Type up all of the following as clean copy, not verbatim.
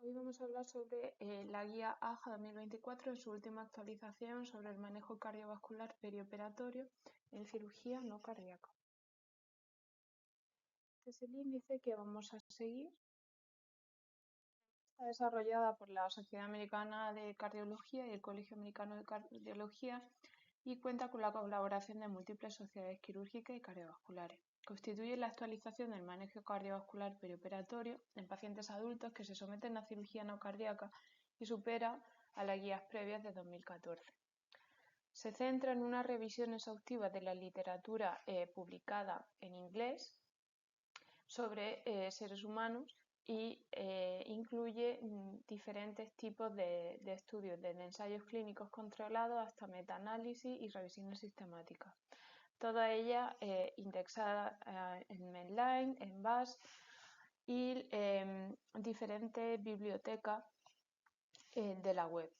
Hoy vamos a hablar sobre la guía AJA 2024 en su última actualización sobre el manejo cardiovascular perioperatorio en cirugía no cardíaca. Este es el índice que vamos a seguir. Está desarrollada por la Sociedad Americana de Cardiología y el Colegio Americano de Cardiología y cuenta con la colaboración de múltiples sociedades quirúrgicas y cardiovasculares. Constituye la actualización del manejo cardiovascular perioperatorio en pacientes adultos que se someten a cirugía no cardíaca y supera a las guías previas de 2014. Se centra en una revisión exhaustiva de la literatura publicada en inglés sobre seres humanos y incluye diferentes tipos de estudios, desde ensayos clínicos controlados hasta metaanálisis y revisiones sistemáticas. Todas ellas indexadas en Medline, en BAS y diferentes bibliotecas de la web.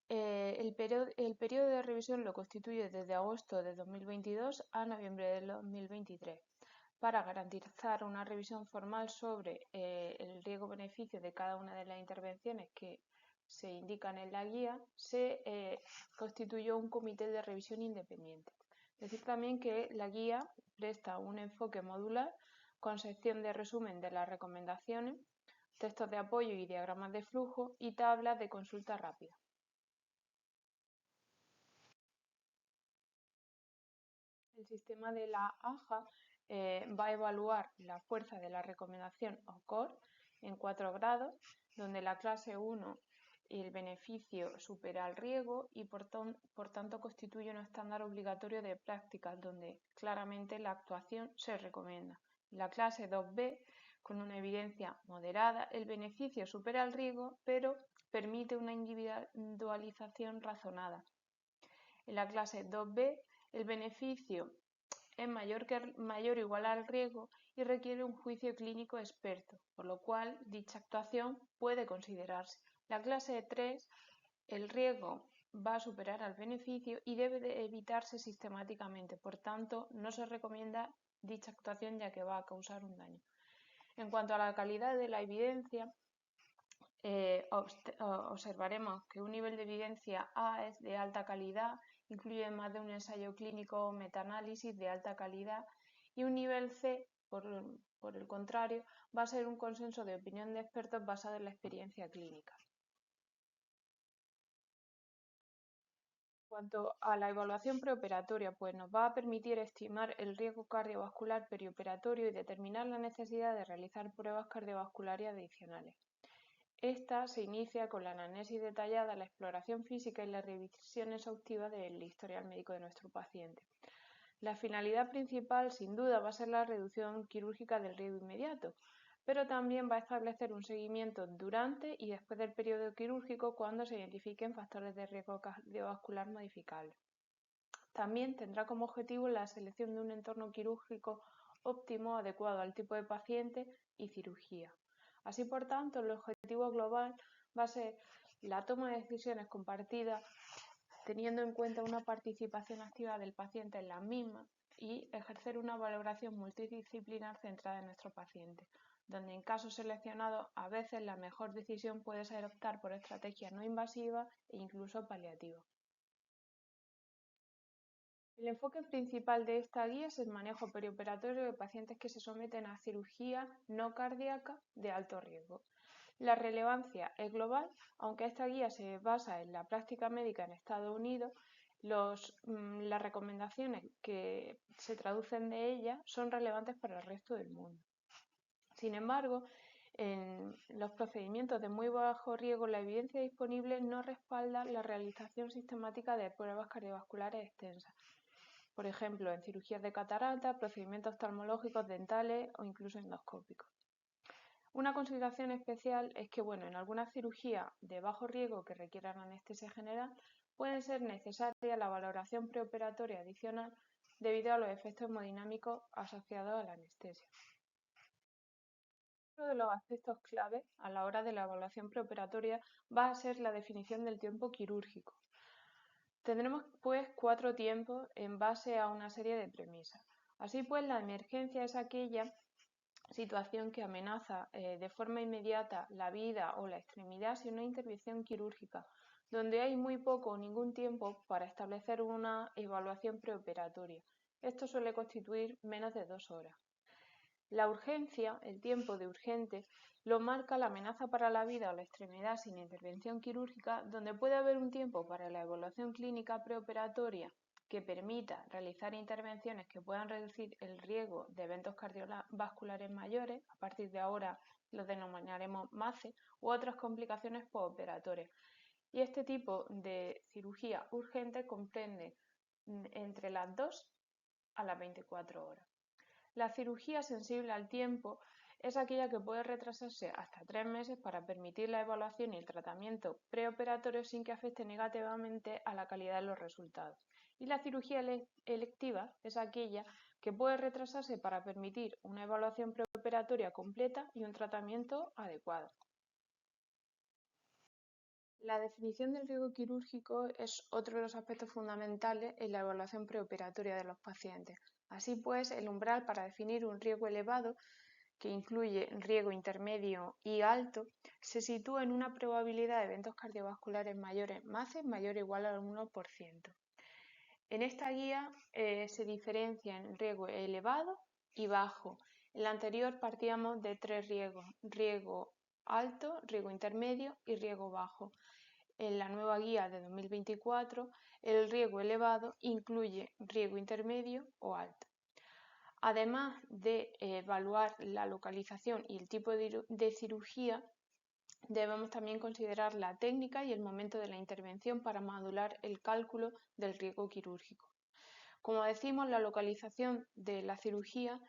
El periodo de revisión lo constituye desde agosto de 2022 a noviembre de 2023. Para garantizar una revisión formal sobre el riesgo-beneficio de cada una de las intervenciones que se indican en la guía, se constituyó un comité de revisión independiente. Decir también que la guía presta un enfoque modular con sección de resumen de las recomendaciones, textos de apoyo y diagramas de flujo y tablas de consulta rápida. El sistema de la AJA va a evaluar la fuerza de la recomendación o CORE en 4 grados, donde la clase 1 el beneficio supera el riesgo y por tanto constituye un estándar obligatorio de prácticas donde claramente la actuación se recomienda. La clase 2B, con una evidencia moderada, el beneficio supera el riesgo, pero permite una individualización razonada. En la clase 2B, el beneficio es mayor o igual al riesgo y requiere un juicio clínico experto, por lo cual dicha actuación puede considerarse. La clase 3, el riesgo va a superar al beneficio y debe de evitarse sistemáticamente, por tanto no se recomienda dicha actuación ya que va a causar un daño. En cuanto a la calidad de la evidencia, observaremos que un nivel de evidencia A es de alta calidad, incluye más de un ensayo clínico o metaanálisis de alta calidad, y un nivel C, por el contrario, va a ser un consenso de opinión de expertos basado en la experiencia clínica. En cuanto a la evaluación preoperatoria, pues nos va a permitir estimar el riesgo cardiovascular perioperatorio y determinar la necesidad de realizar pruebas cardiovasculares adicionales. Esta se inicia con la anamnesis detallada, la exploración física y la revisión exhaustiva del historial médico de nuestro paciente. La finalidad principal, sin duda, va a ser la reducción quirúrgica del riesgo inmediato, pero también va a establecer un seguimiento durante y después del periodo quirúrgico cuando se identifiquen factores de riesgo cardiovascular modificables. También tendrá como objetivo la selección de un entorno quirúrgico óptimo adecuado al tipo de paciente y cirugía. Así, por tanto, el objetivo global va a ser la toma de decisiones compartidas teniendo en cuenta una participación activa del paciente en las mismas y ejercer una valoración multidisciplinar centrada en nuestro paciente, donde en casos seleccionados a veces la mejor decisión puede ser optar por estrategias no invasivas e incluso paliativas. El enfoque principal de esta guía es el manejo perioperatorio de pacientes que se someten a cirugía no cardíaca de alto riesgo. La relevancia es global, aunque esta guía se basa en la práctica médica en Estados Unidos, las recomendaciones que se traducen de ella son relevantes para el resto del mundo. Sin embargo, en los procedimientos de muy bajo riesgo, la evidencia disponible no respalda la realización sistemática de pruebas cardiovasculares extensas. Por ejemplo, en cirugías de catarata, procedimientos oftalmológicos, dentales o incluso endoscópicos. Una consideración especial es que, en algunas cirugías de bajo riesgo que requieran anestesia general, puede ser necesaria la valoración preoperatoria adicional debido a los efectos hemodinámicos asociados a la anestesia. Uno de los aspectos clave a la hora de la evaluación preoperatoria va a ser la definición del tiempo quirúrgico. Tendremos pues 4 tiempos en base a una serie de premisas. Así pues, la emergencia es aquella situación que amenaza de forma inmediata la vida o la extremidad sin una intervención quirúrgica, donde hay muy poco o ningún tiempo para establecer una evaluación preoperatoria. Esto suele constituir menos de 2 horas. La urgencia, el tiempo de urgente, lo marca la amenaza para la vida o la extremidad sin intervención quirúrgica, donde puede haber un tiempo para la evaluación clínica preoperatoria que permita realizar intervenciones que puedan reducir el riesgo de eventos cardiovasculares mayores, a partir de ahora los denominaremos MACE, u otras complicaciones postoperatorias. Y este tipo de cirugía urgente comprende entre las 2 a las 24 horas. La cirugía sensible al tiempo es aquella que puede retrasarse hasta 3 meses para permitir la evaluación y el tratamiento preoperatorio sin que afecte negativamente a la calidad de los resultados. Y la cirugía electiva es aquella que puede retrasarse para permitir una evaluación preoperatoria completa y un tratamiento adecuado. La definición del riesgo quirúrgico es otro de los aspectos fundamentales en la evaluación preoperatoria de los pacientes. Así pues, el umbral para definir un riesgo elevado, que incluye riesgo intermedio y alto, se sitúa en una probabilidad de eventos cardiovasculares mayores MACE mayor o igual al 1%. En esta guía se diferencia en riesgo elevado y bajo. En la anterior partíamos de 3 riesgos: riesgo alto, riesgo intermedio y riesgo bajo. En la nueva guía de 2024, el riesgo elevado incluye riesgo intermedio o alto. Además de evaluar la localización y el tipo de cirugía, debemos también considerar la técnica y el momento de la intervención para modular el cálculo del riesgo quirúrgico. Como decimos, la localización de la cirugía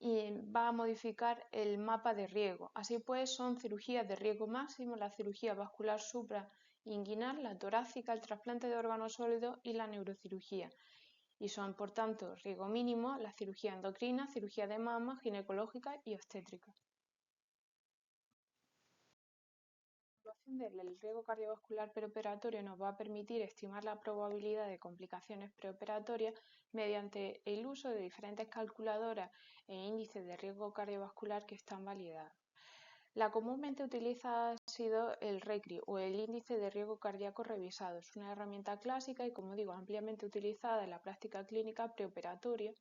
va a modificar el mapa de riesgo. Así pues, son cirugías de riesgo máximo la cirugía vascular suprainguinal, la torácica, el trasplante de órganos sólidos y la neurocirugía. Y son, por tanto, riesgo mínimo la cirugía endocrina, cirugía de mama, ginecológica y obstétrica. La evaluación del riesgo cardiovascular preoperatorio nos va a permitir estimar la probabilidad de complicaciones preoperatorias mediante el uso de diferentes calculadoras e índices de riesgo cardiovascular que están validados. La comúnmente utilizada ha sido el RECRI o el índice de riesgo cardíaco revisado. Es una herramienta clásica y, como digo, ampliamente utilizada en la práctica clínica preoperatoria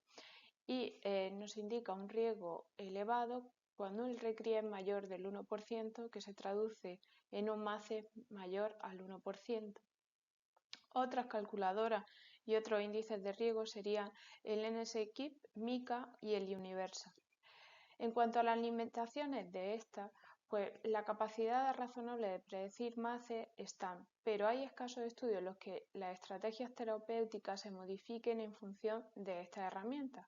y nos indica un riesgo elevado cuando el RECRI es mayor del 1%, que se traduce en un MACE mayor al 1%. Otras calculadoras y otros índices de riesgo serían el NSQIP, MICA y el Universal. En cuanto a las limitaciones de estas, pues la capacidad razonable de predecir MACE están, pero hay escasos estudios en los que las estrategias terapéuticas se modifiquen en función de estas herramientas,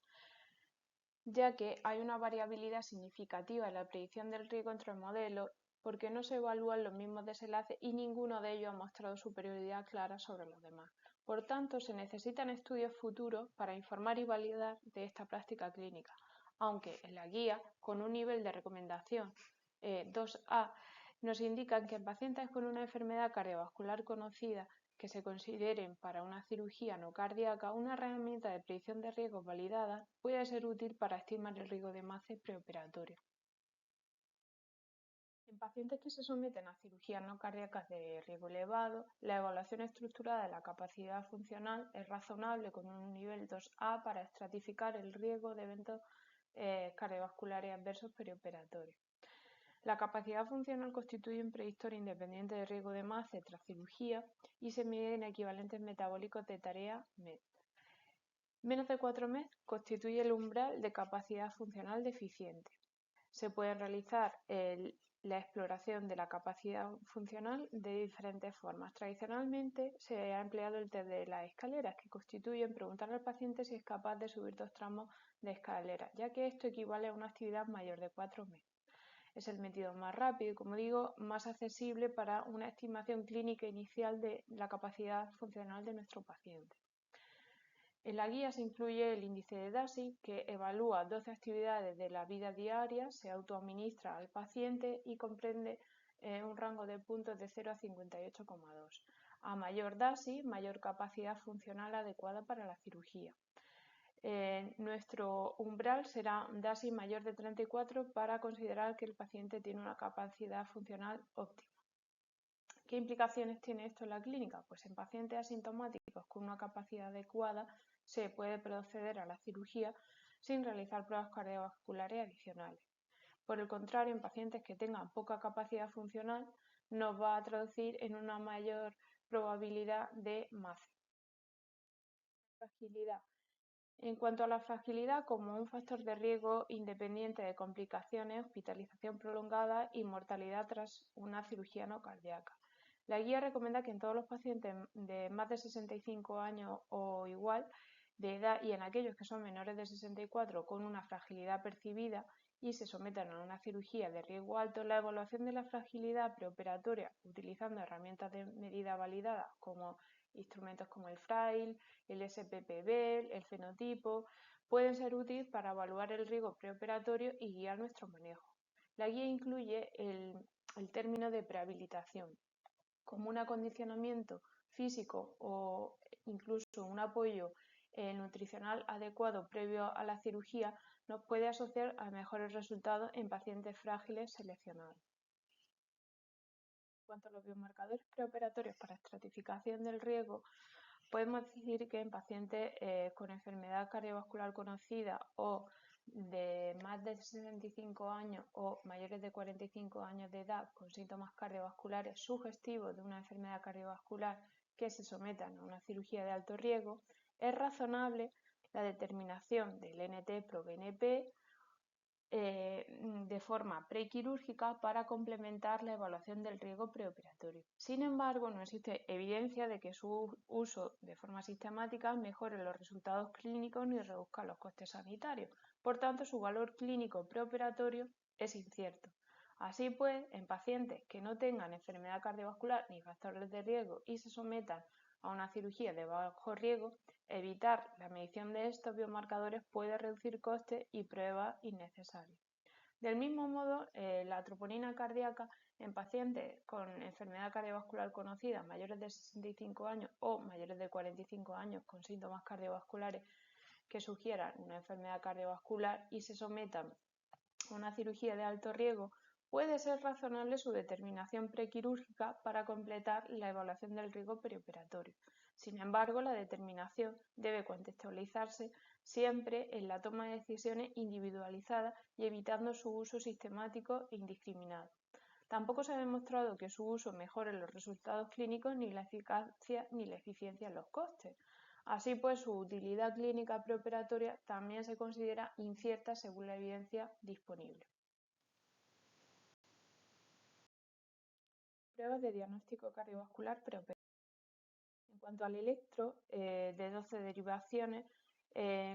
ya que hay una variabilidad significativa en la predicción del riesgo entre modelos porque no se evalúan los mismos desenlaces y ninguno de ellos ha mostrado superioridad clara sobre los demás. Por tanto, se necesitan estudios futuros para informar y validar de esta práctica clínica, aunque en la guía, con un nivel de recomendación 2A, nos indican que en pacientes con una enfermedad cardiovascular conocida que se consideren para una cirugía no cardíaca, una herramienta de predicción de riesgos validada puede ser útil para estimar el riesgo de MACE preoperatorio. En pacientes que se someten a cirugías no cardíacas de riesgo elevado, la evaluación estructurada de la capacidad funcional es razonable con un nivel 2A para estratificar el riesgo de eventos cardiovasculares adversos perioperatorios. La capacidad funcional constituye un predictor independiente de riesgo de MACE tras cirugía y se mide en equivalentes metabólicos de tarea MET. Menos de 4 MET constituye el umbral de capacidad funcional deficiente. Se puede realizar la exploración de la capacidad funcional de diferentes formas. Tradicionalmente se ha empleado el test de las escaleras, que constituye en preguntar al paciente si es capaz de subir 2 tramos de escalera, ya que esto equivale a una actividad mayor de 4 MET. Es el método más rápido y, como digo, más accesible para una estimación clínica inicial de la capacidad funcional de nuestro paciente. En la guía se incluye el índice de DASI, que evalúa 12 actividades de la vida diaria, se autoadministra al paciente y comprende un rango de puntos de 0 a 58,2. A mayor DASI, mayor capacidad funcional adecuada para la cirugía. Nuestro umbral será un DASI mayor de 34 para considerar que el paciente tiene una capacidad funcional óptima. ¿Qué implicaciones tiene esto en la clínica? Pues en pacientes asintomáticos con una capacidad adecuada se puede proceder a la cirugía sin realizar pruebas cardiovasculares adicionales. Por el contrario, en pacientes que tengan poca capacidad funcional nos va a traducir en una mayor probabilidad de MACE. Fragilidad. En cuanto a la fragilidad, como un factor de riesgo independiente de complicaciones, hospitalización prolongada y mortalidad tras una cirugía no cardíaca. La guía recomienda que en todos los pacientes de más de 65 años o igual de edad y en aquellos que son menores de 64 con una fragilidad percibida y se sometan a una cirugía de riesgo alto, la evaluación de la fragilidad preoperatoria utilizando herramientas de medida validadas como instrumentos como el FRAIL, el SPPB, el fenotipo, pueden ser útiles para evaluar el riesgo preoperatorio y guiar nuestro manejo. La guía incluye el término de prehabilitación como un acondicionamiento físico o incluso un apoyo nutricional adecuado previo a la cirugía nos puede asociar a mejores resultados en pacientes frágiles seleccionados. En cuanto a los biomarcadores preoperatorios para estratificación del riesgo, podemos decir que en pacientes con enfermedad cardiovascular conocida o de más de 65 años o mayores de 45 años de edad con síntomas cardiovasculares sugestivos de una enfermedad cardiovascular que se sometan a una cirugía de alto riesgo, es razonable la determinación del NT-proBNP de forma prequirúrgica para complementar la evaluación del riesgo preoperatorio. Sin embargo, no existe evidencia de que su uso de forma sistemática mejore los resultados clínicos ni reduzca los costes sanitarios. Por tanto, su valor clínico preoperatorio es incierto. Así pues, en pacientes que no tengan enfermedad cardiovascular ni factores de riesgo y se sometan a una cirugía de bajo riesgo, evitar la medición de estos biomarcadores puede reducir costes y pruebas innecesarias. Del mismo modo, la troponina cardíaca en pacientes con enfermedad cardiovascular conocida mayores de 65 años o mayores de 45 años con síntomas cardiovasculares que sugieran una enfermedad cardiovascular y se sometan a una cirugía de alto riesgo, puede ser razonable su determinación prequirúrgica para completar la evaluación del riesgo perioperatorio. Sin embargo, la determinación debe contextualizarse siempre en la toma de decisiones individualizadas y evitando su uso sistemático e indiscriminado. Tampoco se ha demostrado que su uso mejore los resultados clínicos ni la eficacia ni la eficiencia en los costes. Así pues, su utilidad clínica preoperatoria también se considera incierta según la evidencia disponible. Pruebas de diagnóstico cardiovascular preoperatorio. En cuanto al electro, de 12 derivaciones,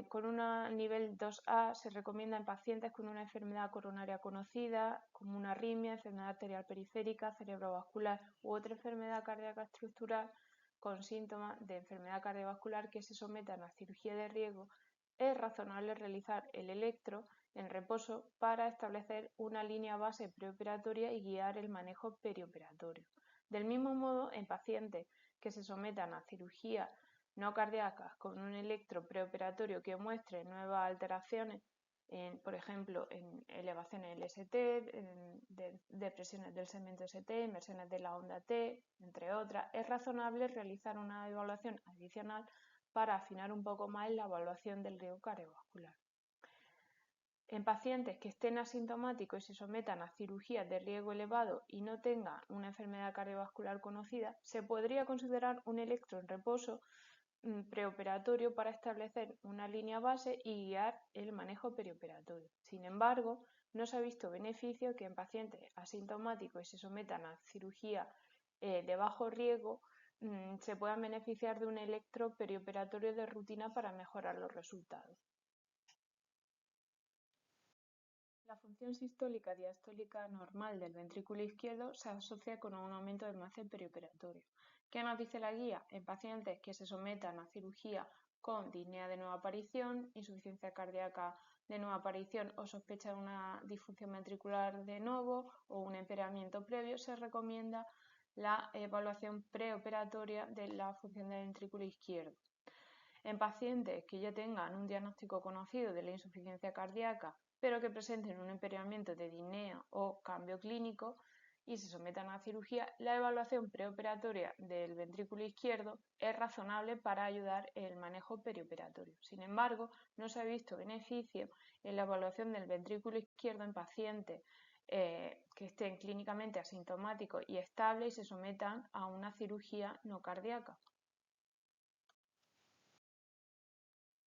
con un nivel 2A se recomienda en pacientes con una enfermedad coronaria conocida, como una arritmia, enfermedad arterial periférica, cerebrovascular u otra enfermedad cardíaca estructural con síntomas de enfermedad cardiovascular que se sometan a cirugía de riesgo. Es razonable realizar el electro en reposo para establecer una línea base preoperatoria y guiar el manejo perioperatorio. Del mismo modo, en pacientes que se sometan a cirugía no cardíacas con un electro preoperatorio que muestre nuevas alteraciones, por ejemplo, en elevaciones del ST, depresiones del segmento ST, inversiones de la onda T, entre otras, es razonable realizar una evaluación adicional para afinar un poco más la evaluación del riesgo cardiovascular. En pacientes que estén asintomáticos y se sometan a cirugías de riesgo elevado y no tengan una enfermedad cardiovascular conocida, se podría considerar un electro en reposo preoperatorio para establecer una línea base y guiar el manejo perioperatorio. Sin embargo, no se ha visto beneficio que en pacientes asintomáticos y se sometan a cirugía de bajo riesgo se puedan beneficiar de un electro perioperatorio de rutina para mejorar los resultados. La función sistólica diastólica normal del ventrículo izquierdo se asocia con un aumento del MACE perioperatorio. ¿Qué nos dice la guía? En pacientes que se sometan a cirugía con disnea de nueva aparición, insuficiencia cardíaca de nueva aparición o sospecha de una disfunción ventricular de nuevo o un empeoramiento previo, se recomienda la evaluación preoperatoria de la función del ventrículo izquierdo. En pacientes que ya tengan un diagnóstico conocido de la insuficiencia cardíaca, pero que presenten un empeoramiento de disnea o cambio clínico y se sometan a cirugía, la evaluación preoperatoria del ventrículo izquierdo es razonable para ayudar en el manejo perioperatorio. Sin embargo, no se ha visto beneficio en la evaluación del ventrículo izquierdo en pacientes que estén clínicamente asintomáticos y estables y se sometan a una cirugía no cardíaca.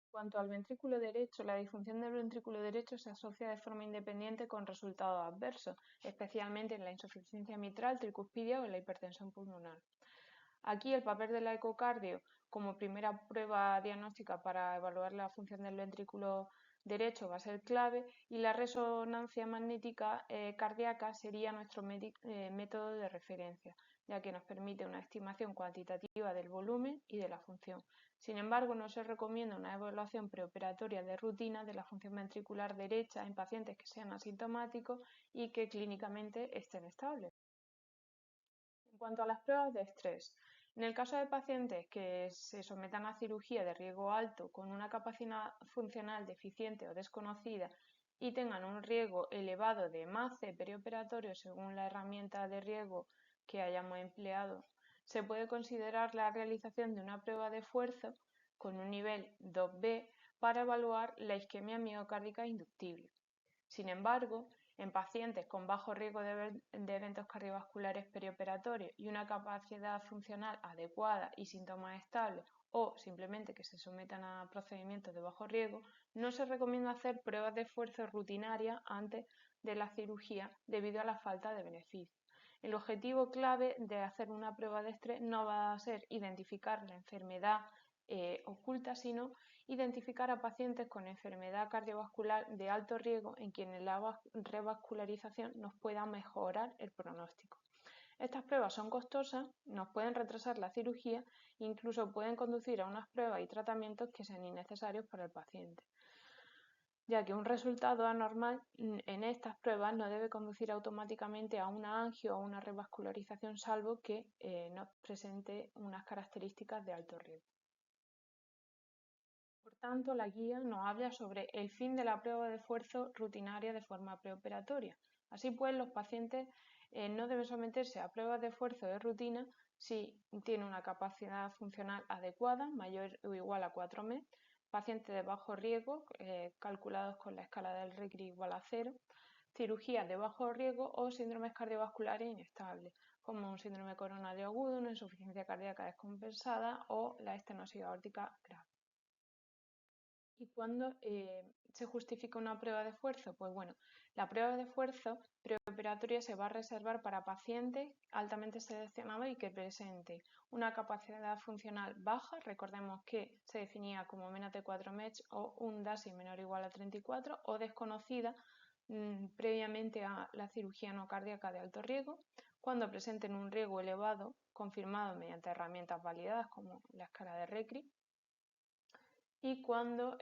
En cuanto al ventrículo derecho, la disfunción del ventrículo derecho se asocia de forma independiente con resultados adversos, especialmente en la insuficiencia mitral, tricuspidia o en la hipertensión pulmonar. Aquí el papel del ecocardio como primera prueba diagnóstica para evaluar la función del ventrículo derecho va a ser clave y la resonancia magnética cardíaca sería nuestro método de referencia, ya que nos permite una estimación cuantitativa del volumen y de la función. Sin embargo, no se recomienda una evaluación preoperatoria de rutina de la función ventricular derecha en pacientes que sean asintomáticos y que clínicamente estén estables. En cuanto a las pruebas de estrés, en el caso de pacientes que se sometan a cirugía de riesgo alto con una capacidad funcional deficiente o desconocida y tengan un riesgo elevado de MACE perioperatorio según la herramienta de riesgo que hayamos empleado, se puede considerar la realización de una prueba de esfuerzo con un nivel 2B para evaluar la isquemia miocárdica inductible. Sin embargo, en pacientes con bajo riesgo de eventos cardiovasculares perioperatorios y una capacidad funcional adecuada y síntomas estables o simplemente que se sometan a procedimientos de bajo riesgo, no se recomienda hacer pruebas de esfuerzo rutinarias antes de la cirugía debido a la falta de beneficio. El objetivo clave de hacer una prueba de estrés no va a ser identificar la enfermedad oculta, sino identificar a pacientes con enfermedad cardiovascular de alto riesgo en quienes la revascularización nos pueda mejorar el pronóstico. Estas pruebas son costosas, nos pueden retrasar la cirugía e incluso pueden conducir a unas pruebas y tratamientos que sean innecesarios para el paciente, ya que un resultado anormal en estas pruebas no debe conducir automáticamente a una angio o una revascularización, salvo que nos presente unas características de alto riesgo. Por tanto, la guía nos habla sobre el fin de la prueba de esfuerzo rutinaria de forma preoperatoria. Así pues, los pacientes no deben someterse a pruebas de esfuerzo de rutina si tienen una capacidad funcional adecuada, mayor o igual a 4 MES, pacientes de bajo riesgo, calculados con la escala del RECRI igual a 0, cirugías de bajo riesgo o síndromes cardiovasculares inestables, como un síndrome coronario agudo, una insuficiencia cardíaca descompensada o la estenosis aórtica grave. ¿Y cuándo se justifica una prueba de esfuerzo? Pues bueno, la prueba de esfuerzo preoperatoria se va a reservar para pacientes altamente seleccionados y que presenten una capacidad funcional baja, recordemos que se definía como menos de 4 MES o un DASI menor o igual a 34 o desconocida previamente a la cirugía no cardíaca de alto riesgo, cuando presenten un riesgo elevado confirmado mediante herramientas validadas como la escala de RECRI, y cuando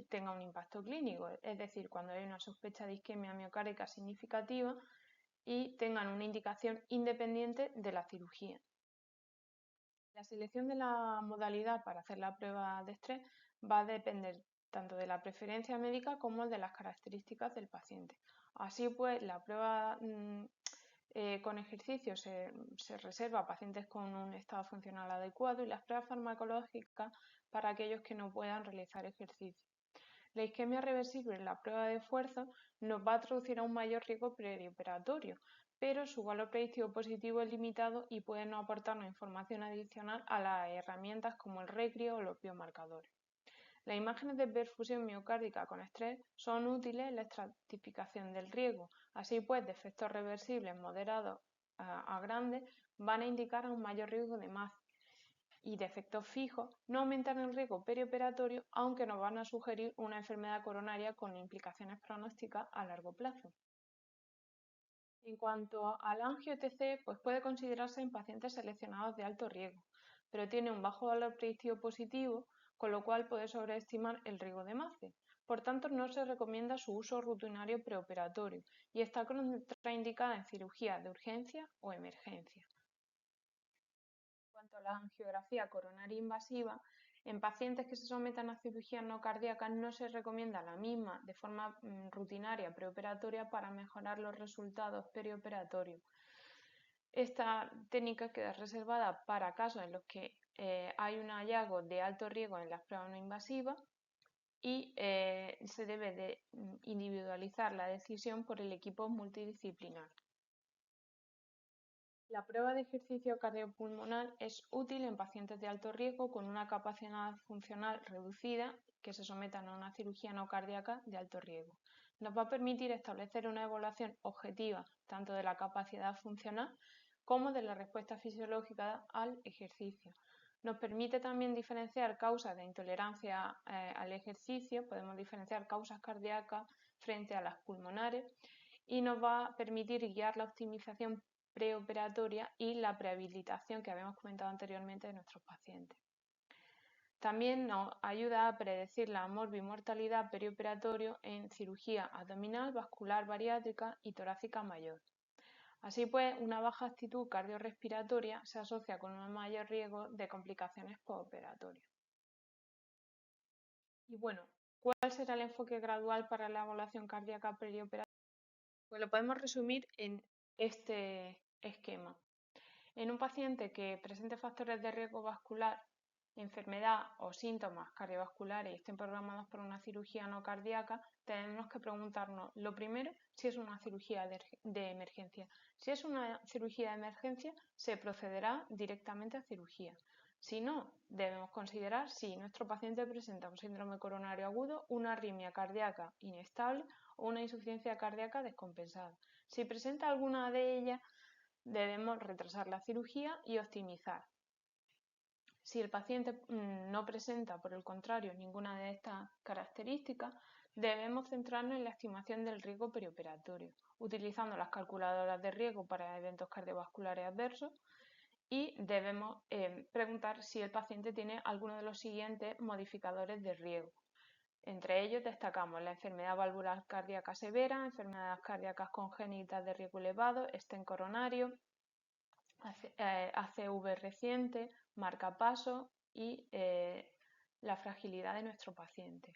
tenga un impacto clínico, es decir, cuando hay una sospecha de isquemia miocárdica significativa y tengan una indicación independiente de la cirugía. La selección de la modalidad para hacer la prueba de estrés va a depender tanto de la preferencia médica como de las características del paciente. Así pues, la prueba con ejercicio se reserva a pacientes con un estado funcional adecuado y las pruebas farmacológicas para aquellos que no puedan realizar ejercicio. La isquemia reversible en la prueba de esfuerzo nos va a traducir a un mayor riesgo perioperatorio, pero su valor predictivo positivo es limitado y puede no aportarnos información adicional a las herramientas como el RECRI o los biomarcadores. Las imágenes de perfusión miocárdica con estrés son útiles en la estratificación del riesgo. Así pues, defectos reversibles moderados a grandes van a indicar un mayor riesgo de MACE y defectos fijos no aumentan el riesgo perioperatorio, aunque nos van a sugerir una enfermedad coronaria con implicaciones pronósticas a largo plazo. En cuanto al angio-TC, pues puede considerarse en pacientes seleccionados de alto riesgo, pero tiene un bajo valor predictivo positivo, con lo cual puede sobreestimar el riesgo de MACE. Por tanto, no se recomienda su uso rutinario preoperatorio y está contraindicada en cirugía de urgencia o emergencia. En cuanto a la angiografía coronaria invasiva, En pacientes que se sometan a cirugía no cardíaca no se recomienda la misma de forma rutinaria preoperatoria para mejorar los resultados perioperatorios. Esta técnica queda reservada para casos en los que hay un hallazgo de alto riesgo en las pruebas no invasivas y se debe de individualizar la decisión por el equipo multidisciplinar. La prueba de ejercicio cardiopulmonar es útil en pacientes de alto riesgo con una capacidad funcional reducida que se sometan a una cirugía no cardíaca de alto riesgo. Nos va a permitir establecer una evaluación objetiva tanto de la capacidad funcional como de la respuesta fisiológica al ejercicio. Nos permite también diferenciar causas de intolerancia al ejercicio, podemos diferenciar causas cardíacas frente a las pulmonares y nos va a permitir guiar la optimización preoperatoria y la prehabilitación que habíamos comentado anteriormente de nuestros pacientes. También nos ayuda a predecir la morbimortalidad perioperatoria en cirugía abdominal, vascular bariátrica y torácica mayor. Así pues, una baja actitud cardiorrespiratoria se asocia con un mayor riesgo de complicaciones postoperatorias. Y bueno, ¿cuál será el enfoque gradual para la evaluación cardíaca perioperatoria? Pues lo podemos resumir en este esquema. En un paciente que presente factores de riesgo vascular, enfermedad o síntomas cardiovasculares y estén programados por una cirugía no cardíaca, tenemos que preguntarnos, lo primero, si es una cirugía de emergencia. Si es una cirugía de emergencia, se procederá directamente a cirugía. Si no, debemos considerar si nuestro paciente presenta un síndrome coronario agudo, una arritmia cardíaca inestable o una insuficiencia cardíaca descompensada. Si presenta alguna de ellas, debemos retrasar la cirugía y optimizar. Si el paciente no presenta, por el contrario, ninguna de estas características, debemos centrarnos en la estimación del riesgo perioperatorio, utilizando las calculadoras de riesgo para eventos cardiovasculares adversos y debemos preguntar si el paciente tiene alguno de los siguientes modificadores de riesgo. Entre ellos destacamos la enfermedad valvular cardíaca severa, enfermedades cardíacas congénitas de riesgo elevado, stent coronario, ACV reciente, marcapaso y la fragilidad de nuestro paciente.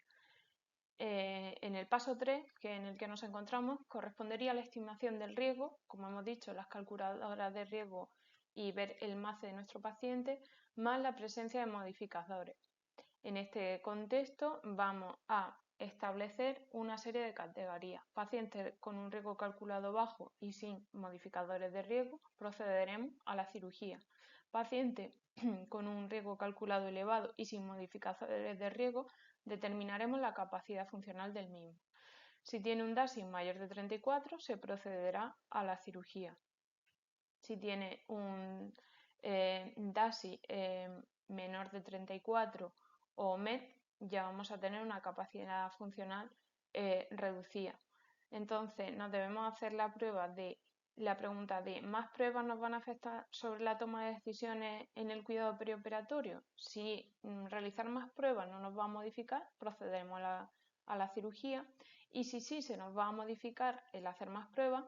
En el paso 3, que en el que nos encontramos, correspondería a la estimación del riesgo, como hemos dicho, las calculadoras de riesgo y ver el MACE de nuestro paciente, más la presencia de modificadores. En este contexto vamos a establecer una serie de categorías. Pacientes con un riesgo calculado bajo y sin modificadores de riesgo, procederemos a la cirugía. Paciente con un riesgo calculado elevado y sin modificadores de riesgo, determinaremos la capacidad funcional del mismo. Si tiene un DASI mayor de 34, se procederá a la cirugía. Si tiene un DASI menor de 34 o MED, ya vamos a tener una capacidad funcional reducida. Entonces nos debemos hacer la pregunta de ¿más pruebas nos van a afectar sobre la toma de decisiones en el cuidado perioperatorio? Si realizar más pruebas no nos va a modificar, procederemos a la cirugía, y si sí se nos va a modificar el hacer más pruebas,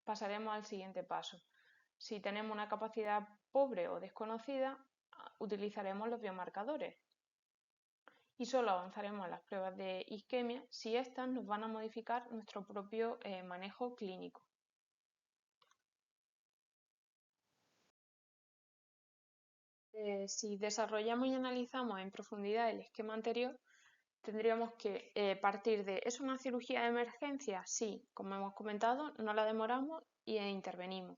pasaremos al siguiente paso. Si tenemos una capacidad pobre o desconocida, utilizaremos los biomarcadores y solo avanzaremos a las pruebas de isquemia si éstas nos van a modificar nuestro propio manejo clínico. Si desarrollamos y analizamos en profundidad el esquema anterior, tendríamos que partir de ¿es una cirugía de emergencia? Sí, como hemos comentado, no la demoramos e intervenimos.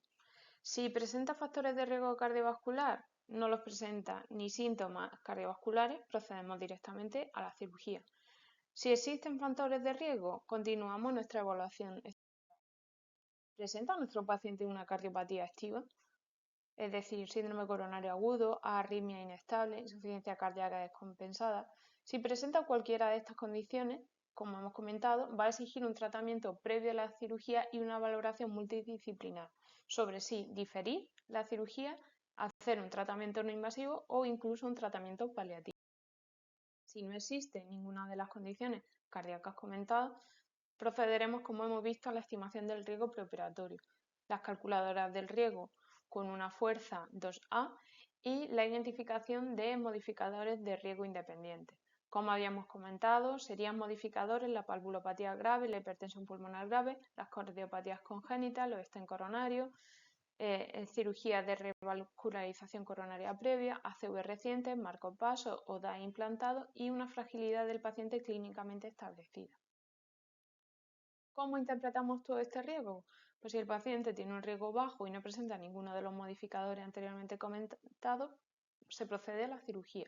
Si presenta factores de riesgo cardiovascular, no los presenta ni síntomas cardiovasculares, procedemos directamente a la cirugía. Si existen factores de riesgo, continuamos nuestra evaluación. ¿Presenta nuestro paciente una cardiopatía activa? Es decir, síndrome coronario agudo, arritmia inestable, insuficiencia cardíaca descompensada. Si presenta cualquiera de estas condiciones, como hemos comentado, va a exigir un tratamiento previo a la cirugía y una valoración multidisciplinar sobre si diferir la cirugía, hacer un tratamiento no invasivo o incluso un tratamiento paliativo. Si no existe ninguna de las condiciones cardíacas comentadas, procederemos, como hemos visto, a la estimación del riesgo preoperatorio. Las calculadoras del riesgo con una fuerza 2A y la identificación de modificadores de riesgo independientes. Como habíamos comentado, serían modificadores la valvulopatía grave, la hipertensión pulmonar grave, las cardiopatías congénitas, los stents coronarios, cirugías de revascularización coronaria previa, ACV recientes, marcopaso o DAI implantado y una fragilidad del paciente clínicamente establecida. ¿Cómo interpretamos todo este riesgo? Pues si el paciente tiene un riesgo bajo y no presenta ninguno de los modificadores anteriormente comentados, se procede a la cirugía.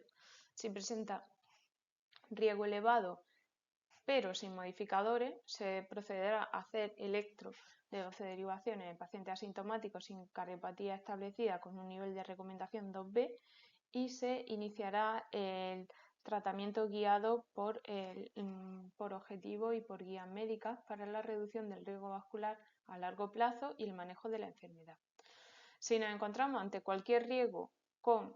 Si presenta riesgo elevado pero sin modificadores, se procederá a hacer electro de 12 derivaciones en pacientes asintomáticos sin cardiopatía establecida con un nivel de recomendación 2B y se iniciará el tratamiento guiado por objetivo y por guías médicas para la reducción del riesgo vascular a largo plazo y el manejo de la enfermedad. Si nos encontramos ante cualquier riesgo con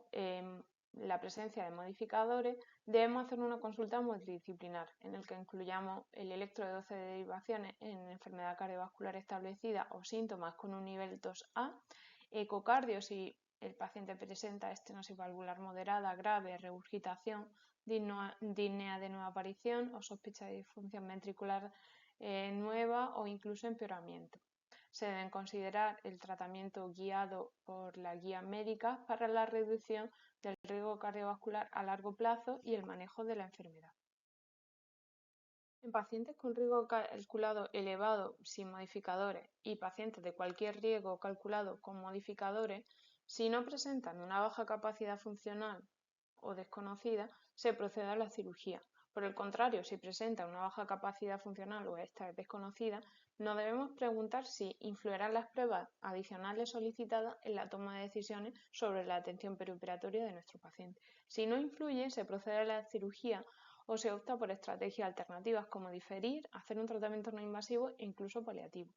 la presencia de modificadores, debemos hacer una consulta multidisciplinar en el que incluyamos el electro de 12 derivaciones en enfermedad cardiovascular establecida o síntomas con un nivel 2A, ecocardio si el paciente presenta estenosis valvular moderada, grave, regurgitación, disnea de nueva aparición o sospecha de disfunción ventricular nueva o incluso empeoramiento. Se deben considerar el tratamiento guiado por la guía médica para la reducción del riesgo cardiovascular a largo plazo y el manejo de la enfermedad. En pacientes con riesgo calculado elevado sin modificadores y pacientes de cualquier riesgo calculado con modificadores, si no presentan una baja capacidad funcional o desconocida, se procede a la cirugía. Por el contrario, si presenta una baja capacidad funcional o esta es desconocida, nos debemos preguntar si influirán las pruebas adicionales solicitadas en la toma de decisiones sobre la atención perioperatoria de nuestro paciente. Si no influye, se procede a la cirugía o se opta por estrategias alternativas como diferir, hacer un tratamiento no invasivo e incluso paliativo.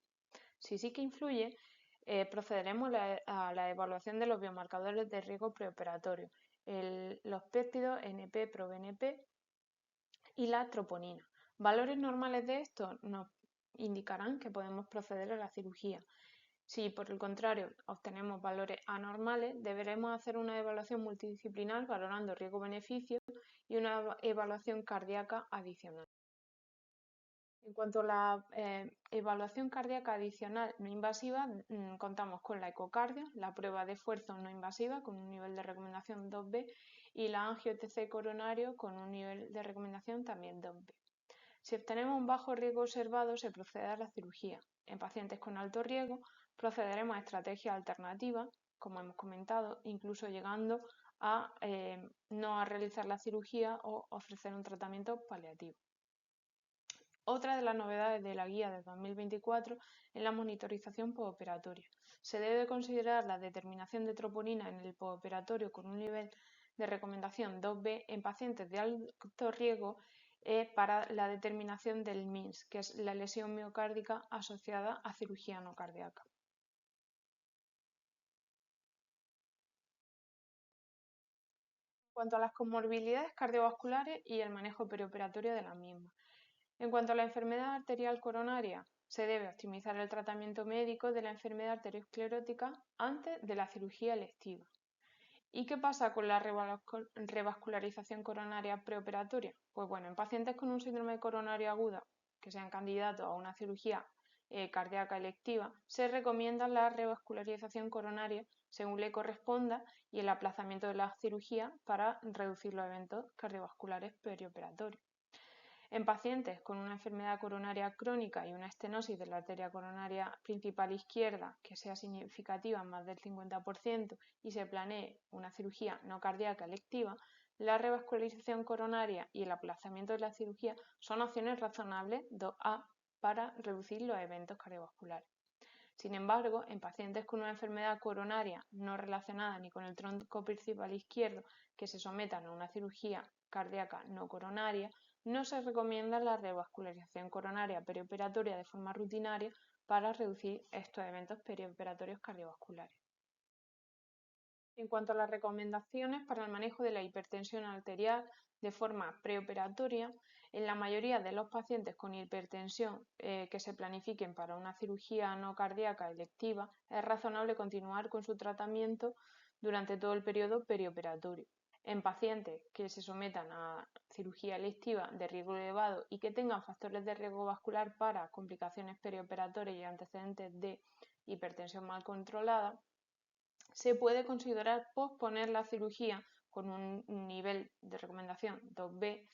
Si sí que influye, procederemos a la evaluación de los biomarcadores de riesgo preoperatorio, los péptidos NP-proBNP y la troponina. Valores normales de estos nos indicarán que podemos proceder a la cirugía. Si por el contrario obtenemos valores anormales, deberemos hacer una evaluación multidisciplinar valorando riesgo-beneficio y una evaluación cardíaca adicional. En cuanto a la evaluación cardíaca adicional no invasiva, contamos con la ecocardio, la prueba de esfuerzo no invasiva con un nivel de recomendación 2B y la angio-TC coronario con un nivel de recomendación también 2B. Si obtenemos un bajo riesgo observado, se procede a la cirugía. En pacientes con alto riesgo, procederemos a estrategias alternativas, como hemos comentado, incluso llegando a no a realizar la cirugía o ofrecer un tratamiento paliativo. Otra de las novedades de la guía de 2024 es la monitorización postoperatoria. Se debe considerar la determinación de troponina en el postoperatorio con un nivel de recomendación 2B en pacientes de alto riesgo para la determinación del MINS, que es la lesión miocárdica asociada a cirugía no cardíaca. En cuanto a las comorbilidades cardiovasculares y el manejo perioperatorio de las mismas. En cuanto a la enfermedad arterial coronaria, se debe optimizar el tratamiento médico de la enfermedad arteriosclerótica antes de la cirugía electiva. ¿Y qué pasa con la revascularización coronaria preoperatoria? Pues bueno, en pacientes con un síndrome coronario agudo que sean candidatos a una cirugía cardíaca electiva, se recomienda la revascularización coronaria según le corresponda y el aplazamiento de la cirugía para reducir los eventos cardiovasculares perioperatorios. En pacientes con una enfermedad coronaria crónica y una estenosis de la arteria coronaria principal izquierda que sea significativa más del 50% y se planee una cirugía no cardíaca electiva, la revascularización coronaria y el aplazamiento de la cirugía son opciones razonables 2A para reducir los eventos cardiovasculares. Sin embargo, en pacientes con una enfermedad coronaria no relacionada ni con el tronco principal izquierdo que se sometan a una cirugía cardíaca no coronaria, no se recomienda la revascularización coronaria perioperatoria de forma rutinaria para reducir estos eventos perioperatorios cardiovasculares. En cuanto a las recomendaciones para el manejo de la hipertensión arterial de forma preoperatoria, en la mayoría de los pacientes con hipertensión que se planifiquen para una cirugía no cardíaca electiva, es razonable continuar con su tratamiento durante todo el periodo perioperatorio. En pacientes que se sometan a cirugía electiva de riesgo elevado y que tengan factores de riesgo vascular para complicaciones perioperatorias y antecedentes de hipertensión mal controlada, se puede considerar posponer la cirugía con un nivel de recomendación 2B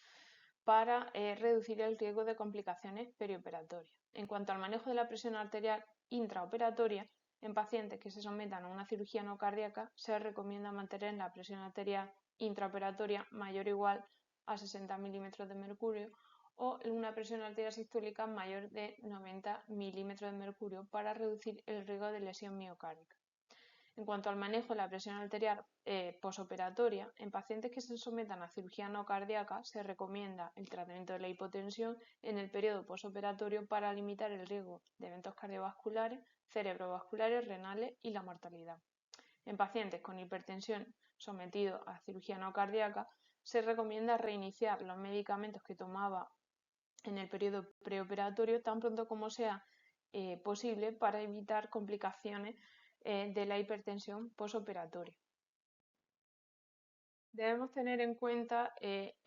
para reducir el riesgo de complicaciones perioperatorias. En cuanto al manejo de la presión arterial intraoperatoria, en pacientes que se sometan a una cirugía no cardíaca, se recomienda mantener la presión arterial intraoperatoria mayor o igual a 60 milímetros de mercurio o una presión arterial sistólica mayor de 90 milímetros de mercurio para reducir el riesgo de lesión miocárdica. En cuanto al manejo de la presión arterial posoperatoria, en pacientes que se sometan a cirugía no cardíaca se recomienda el tratamiento de la hipotensión en el periodo posoperatorio para limitar el riesgo de eventos cardiovasculares, cerebrovasculares, renales y la mortalidad. En pacientes con hipertensión sometidos a cirugía no cardíaca se recomienda reiniciar los medicamentos que tomaba en el periodo preoperatorio tan pronto como sea posible para evitar complicaciones de la hipertensión posoperatoria. Debemos tener en cuenta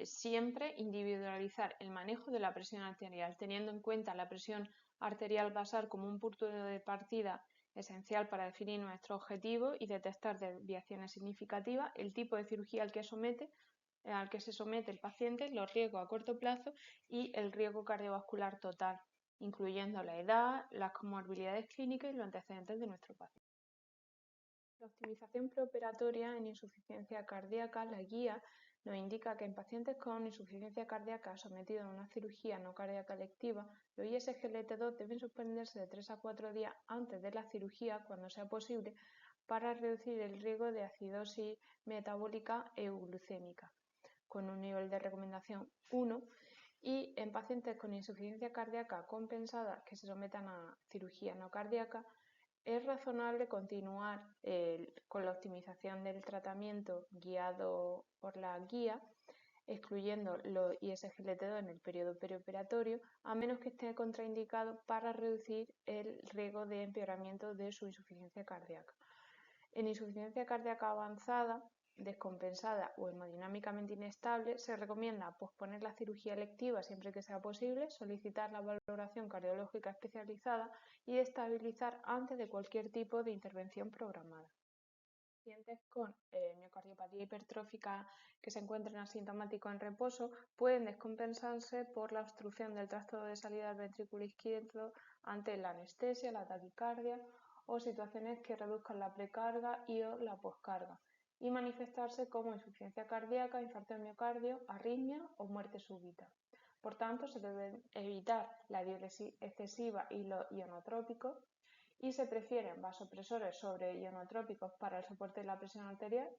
siempre individualizar el manejo de la presión arterial, teniendo en cuenta la presión arterial basal como un punto de partida esencial para definir nuestro objetivo y detectar desviaciones significativas, el tipo de cirugía al que se somete el paciente, los riesgos a corto plazo y el riesgo cardiovascular total, incluyendo la edad, las comorbilidades clínicas y los antecedentes de nuestro paciente. La optimización preoperatoria en insuficiencia cardíaca, la guía, nos indica que en pacientes con insuficiencia cardíaca sometidos a una cirugía no cardíaca electiva, los ISGLT2 deben suspenderse de 3 a 4 días antes de la cirugía, cuando sea posible, para reducir el riesgo de acidosis metabólica euglucémica, con un nivel de recomendación 1, y en pacientes con insuficiencia cardíaca compensada que se sometan a cirugía no cardíaca, es razonable continuar con la optimización del tratamiento guiado por la guía, excluyendo los ISGLT2 en el periodo perioperatorio, a menos que esté contraindicado para reducir el riesgo de empeoramiento de su insuficiencia cardíaca. En insuficiencia cardíaca avanzada, descompensada o hemodinámicamente inestable, se recomienda posponer la cirugía electiva siempre que sea posible, solicitar la valoración cardiológica especializada y estabilizar antes de cualquier tipo de intervención programada. Pacientes con miocardiopatía hipertrófica que se encuentren asintomáticos en reposo pueden descompensarse por la obstrucción del tracto de salida del ventrículo izquierdo ante la anestesia, la taquicardia o situaciones que reduzcan la precarga y o la poscarga y manifestarse como insuficiencia cardíaca, infarto de miocardio, arritmia o muerte súbita. Por tanto, se debe evitar la diuresis excesiva y los ionotrópicos y se prefieren vasopresores sobre ionotrópicos para el soporte de la presión arterial.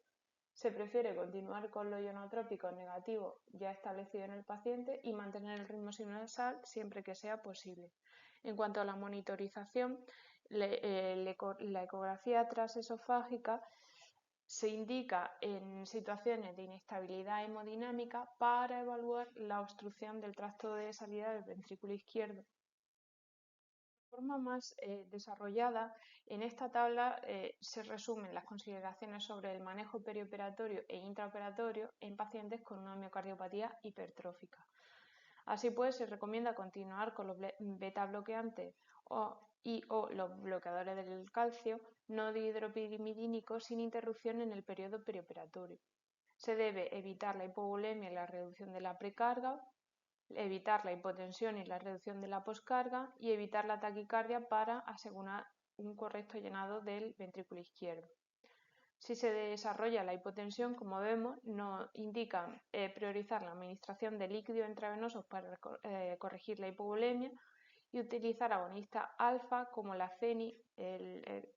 Se prefiere continuar con los ionotrópicos negativos ya establecidos en el paciente y mantener el ritmo sinusal siempre que sea posible. En cuanto a la monitorización, la ecografía transesofágica se indica en situaciones de inestabilidad hemodinámica para evaluar la obstrucción del tracto de salida del ventrículo izquierdo. De forma más desarrollada, en esta tabla se resumen las consideraciones sobre el manejo perioperatorio e intraoperatorio en pacientes con una miocardiopatía hipertrófica. Así pues, se recomienda continuar con los beta bloqueantes o los bloqueadores del calcio no dihidropirimidínicos sin interrupción en el periodo perioperatorio. Se debe evitar la hipovolemia y la reducción de la precarga, evitar la hipotensión y la reducción de la poscarga y evitar la taquicardia para asegurar un correcto llenado del ventrículo izquierdo. Si se desarrolla la hipotensión, como vemos, nos indican priorizar la administración de líquidos intravenosos para corregir la hipovolemia y utilizar agonistas alfa como la feni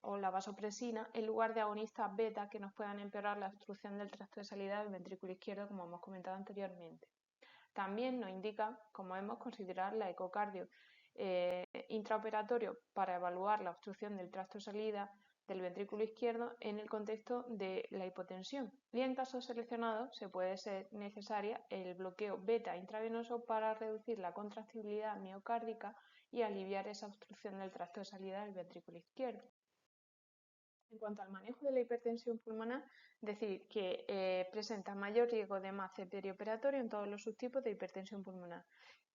o la vasopresina en lugar de agonistas beta que nos puedan empeorar la obstrucción del tracto de salida del ventrículo izquierdo, como hemos comentado anteriormente. También nos indica, como vemos, considerar la ecocardio intraoperatorio para evaluar la obstrucción del tracto de salida del ventrículo izquierdo en el contexto de la hipotensión. Y en casos seleccionados se puede ser necesaria el bloqueo beta intravenoso para reducir la contractibilidad miocárdica y aliviar esa obstrucción del tracto de salida del ventrículo izquierdo. En cuanto al manejo de la hipertensión pulmonar, decir que presenta mayor riesgo de MACE perioperatorio en todos los subtipos de hipertensión pulmonar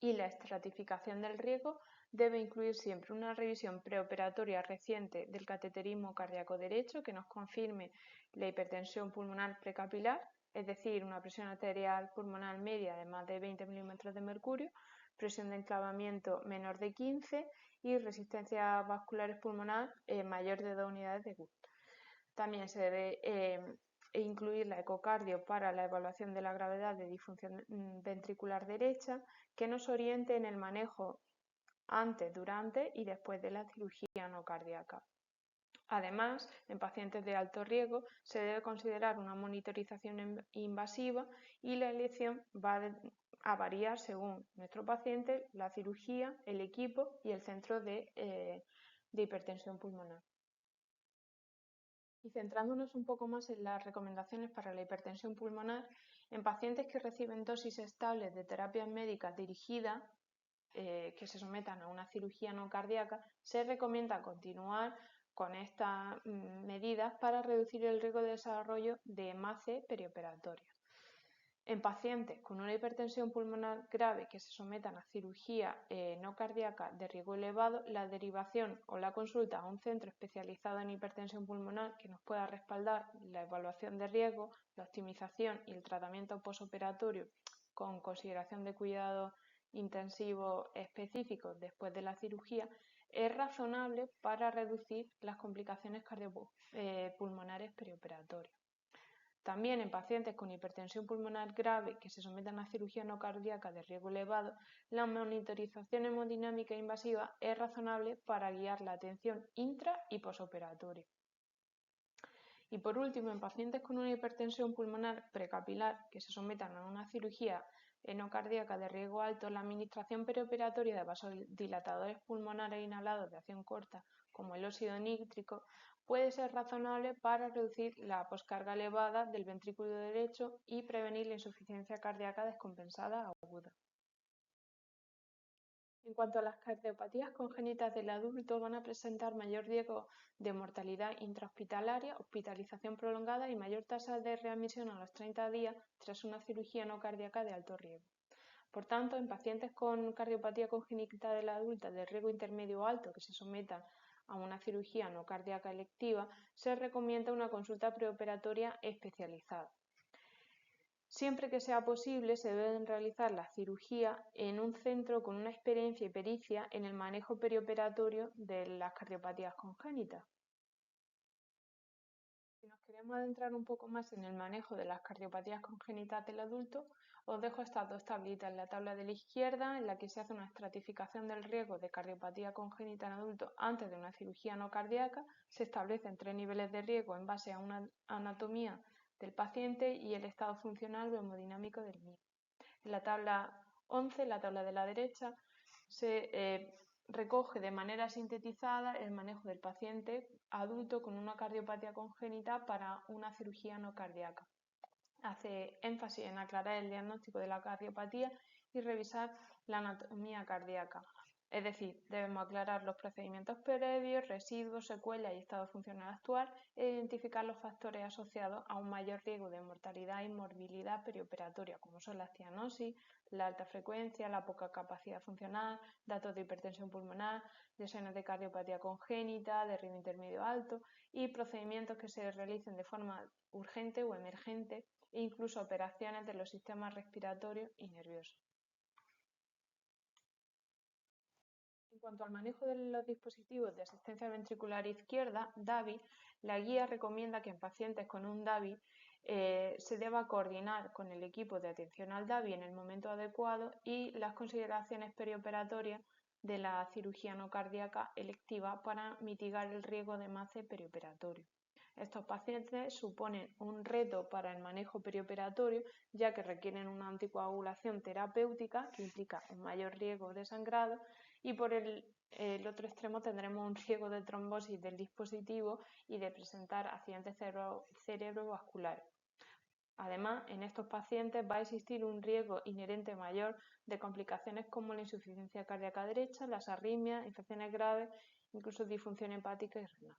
y la estratificación del riesgo debe incluir siempre una revisión preoperatoria reciente del cateterismo cardíaco derecho que nos confirme la hipertensión pulmonar precapilar, es decir, una presión arterial pulmonar media de más de 20 milímetros de mercurio, presión de enclavamiento menor de 15 y resistencia vascular pulmonar mayor de 2 unidades de Wood. También se debe incluir la ecocardio para la evaluación de la gravedad de disfunción ventricular derecha que nos oriente en el manejo antes, durante y después de la cirugía no cardíaca. Además, en pacientes de alto riesgo se debe considerar una monitorización invasiva y la elección va a variar según nuestro paciente, la cirugía, el equipo y el centro de hipertensión pulmonar. Y centrándonos un poco más en las recomendaciones para la hipertensión pulmonar, en pacientes que reciben dosis estables de terapias médicas dirigidas que se sometan a una cirugía no cardíaca, se recomienda continuar con estas medidas para reducir el riesgo de desarrollo de MACE perioperatoria. En pacientes con una hipertensión pulmonar grave que se sometan a cirugía no cardíaca de riesgo elevado, la derivación o la consulta a un centro especializado en hipertensión pulmonar que nos pueda respaldar la evaluación de riesgo, la optimización y el tratamiento posoperatorio con consideración de cuidado intensivo específicos después de la cirugía, es razonable para reducir las complicaciones cardiopulmonares perioperatorias. También en pacientes con hipertensión pulmonar grave que se sometan a cirugía no cardíaca de riesgo elevado, la monitorización hemodinámica invasiva es razonable para guiar la atención intra y posoperatoria. Y por último, en pacientes con una hipertensión pulmonar precapilar que se sometan a una cirugía no cardíaca de riesgo alto, la administración perioperatoria de vasodilatadores pulmonares inhalados de acción corta, como el óxido nítrico, puede ser razonable para reducir la poscarga elevada del ventrículo derecho y prevenir la insuficiencia cardíaca descompensada aguda. En cuanto a las cardiopatías congénitas del adulto, van a presentar mayor riesgo de mortalidad intrahospitalaria, hospitalización prolongada y mayor tasa de readmisión a los 30 días tras una cirugía no cardíaca de alto riesgo. Por tanto, en pacientes con cardiopatía congénita de la adulta de riesgo intermedio o alto que se sometan a una cirugía no cardíaca electiva, se recomienda una consulta preoperatoria especializada. Siempre que sea posible, se deben realizar la cirugía en un centro con una experiencia y pericia en el manejo perioperatorio de las cardiopatías congénitas. Si nos queremos adentrar un poco más en el manejo de las cardiopatías congénitas del adulto, os dejo estas dos tablitas en la tabla de la izquierda, en la que se hace una estratificación del riesgo de cardiopatía congénita en adulto antes de una cirugía no cardíaca. Se establecen 3 niveles de riesgo en base a una anatomía del paciente y el estado funcional o hemodinámico del mismo. En la tabla 11, la tabla de la derecha, se recoge de manera sintetizada el manejo del paciente adulto con una cardiopatía congénita para una cirugía no cardíaca. Hace énfasis en aclarar el diagnóstico de la cardiopatía y revisar la anatomía cardíaca. Es decir, debemos aclarar los procedimientos previos, residuos, secuelas y estado funcional actual e identificar los factores asociados a un mayor riesgo de mortalidad y morbilidad perioperatoria, como son la cianosis, la alta frecuencia, la poca capacidad funcional, datos de hipertensión pulmonar, lesiones de cardiopatía congénita, de riesgo intermedio alto y procedimientos que se realicen de forma urgente o emergente e incluso operaciones de los sistemas respiratorio y nervioso. En cuanto al manejo de los dispositivos de asistencia ventricular izquierda, DAVI, la guía recomienda que en pacientes con un DAVI se deba coordinar con el equipo de atención al DAVI en el momento adecuado y las consideraciones perioperatorias de la cirugía no cardíaca electiva para mitigar el riesgo de MACE perioperatorio. Estos pacientes suponen un reto para el manejo perioperatorio, ya que requieren una anticoagulación terapéutica que implica un mayor riesgo de sangrado y por el otro extremo tendremos un riesgo de trombosis del dispositivo y de presentar accidentes cerebrovasculares. Además, en estos pacientes va a existir un riesgo inherente mayor de complicaciones como la insuficiencia cardíaca derecha, las arritmias, infecciones graves, incluso disfunción hepática y renal.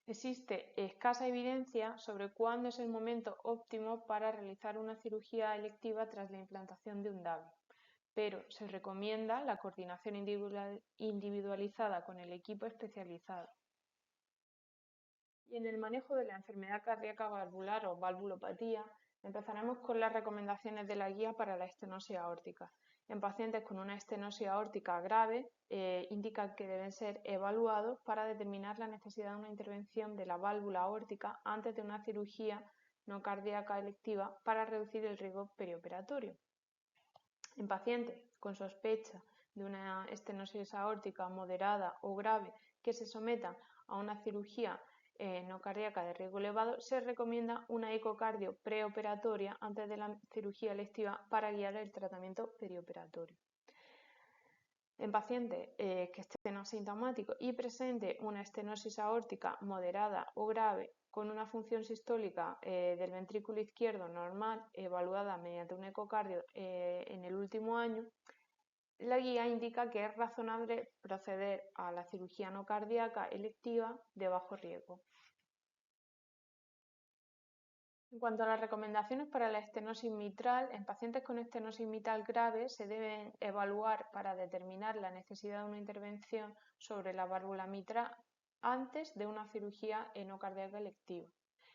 Existe escasa evidencia sobre cuándo es el momento óptimo para realizar una cirugía electiva tras la implantación de un DAVI, pero se recomienda la coordinación individualizada con el equipo especializado. Y en el manejo de la enfermedad cardíaca valvular o valvulopatía, empezaremos con las recomendaciones de la guía para la estenosis aórtica. En pacientes con una estenosis aórtica grave, indica que deben ser evaluados para determinar la necesidad de una intervención de la válvula aórtica antes de una cirugía no cardíaca electiva para reducir el riesgo perioperatorio. En pacientes con sospecha de una estenosis aórtica moderada o grave que se sometan a una cirugía no cardíaca de riesgo elevado, se recomienda una ecocardio preoperatoria antes de la cirugía electiva para guiar el tratamiento perioperatorio. En pacientes que estén asintomáticos y presente una estenosis aórtica moderada o grave con una función sistólica del ventrículo izquierdo normal evaluada mediante un ecocardio en el último año, la guía indica que es razonable proceder a la cirugía no cardíaca electiva de bajo riesgo. En cuanto a las recomendaciones para la estenosis mitral, en pacientes con estenosis mitral grave se deben evaluar para determinar la necesidad de una intervención sobre la válvula mitral antes de una cirugía no cardíaca electiva.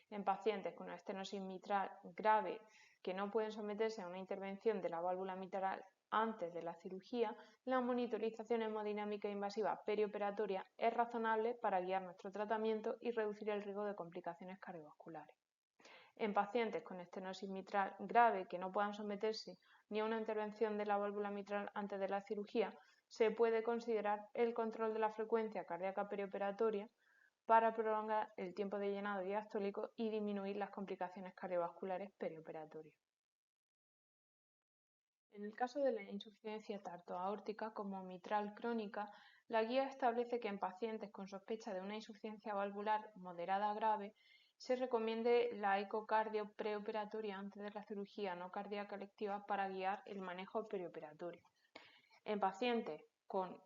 En pacientes con una estenosis mitral grave que no pueden someterse a una intervención de la válvula mitral antes de la cirugía, la monitorización hemodinámica invasiva perioperatoria es razonable para guiar nuestro tratamiento y reducir el riesgo de complicaciones cardiovasculares. En pacientes con estenosis mitral grave que no puedan someterse ni a una intervención de la válvula mitral antes de la cirugía, se puede considerar el control de la frecuencia cardíaca perioperatoria para prolongar el tiempo de llenado diastólico y disminuir las complicaciones cardiovasculares perioperatorias. En el caso de la insuficiencia tanto aórtica como mitral crónica, la guía establece que en pacientes con sospecha de una insuficiencia valvular moderada grave se recomiende la ecocardio preoperatoria antes de la cirugía no cardíaca electiva para guiar el manejo perioperatorio. En pacientes con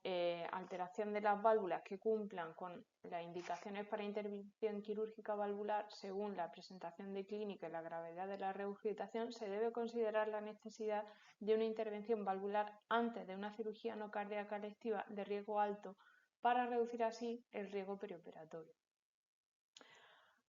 alteración de las válvulas que cumplan con las indicaciones para intervención quirúrgica valvular, según la presentación de clínica y la gravedad de la regurgitación, se debe considerar la necesidad de una intervención valvular antes de una cirugía no cardíaca electiva de riesgo alto para reducir así el riesgo perioperatorio.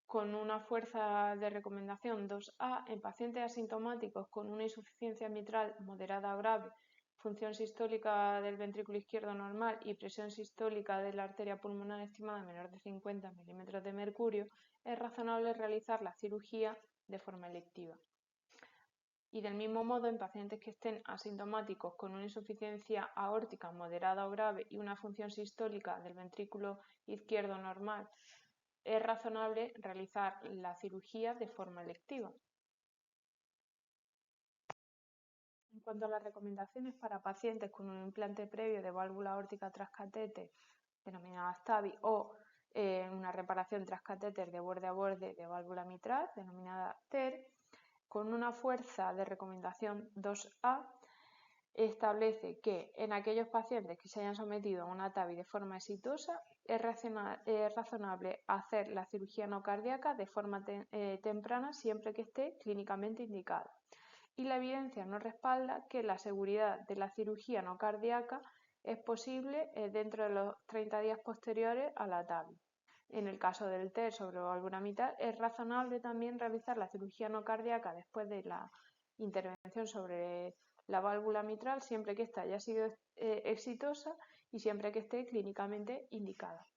Con una fuerza de recomendación 2A en pacientes asintomáticos con una insuficiencia mitral moderada o grave, función sistólica del ventrículo izquierdo normal y presión sistólica de la arteria pulmonar estimada menor de 50 milímetros de mercurio, es razonable realizar la cirugía de forma electiva. Y del mismo modo, en pacientes que estén asintomáticos con una insuficiencia aórtica moderada o grave y una función sistólica del ventrículo izquierdo normal, es razonable realizar la cirugía de forma electiva. En cuanto a las recomendaciones para pacientes con un implante previo de válvula aórtica transcatéter, denominada STAVI, o una reparación transcatéter de borde a borde de válvula mitral, denominada TER, con una fuerza de recomendación 2A, establece que en aquellos pacientes que se hayan sometido a una TAVI de forma exitosa, es razonable hacer la cirugía no cardíaca de forma temprana siempre que esté clínicamente indicada. Y la evidencia nos respalda que la seguridad de la cirugía no cardíaca es posible dentro de los 30 días posteriores a la TAVI. En el caso del TER sobre válvula mitral, es razonable también realizar la cirugía no cardíaca después de la intervención sobre la válvula mitral siempre que ésta haya sido exitosa y siempre que esté clínicamente indicada.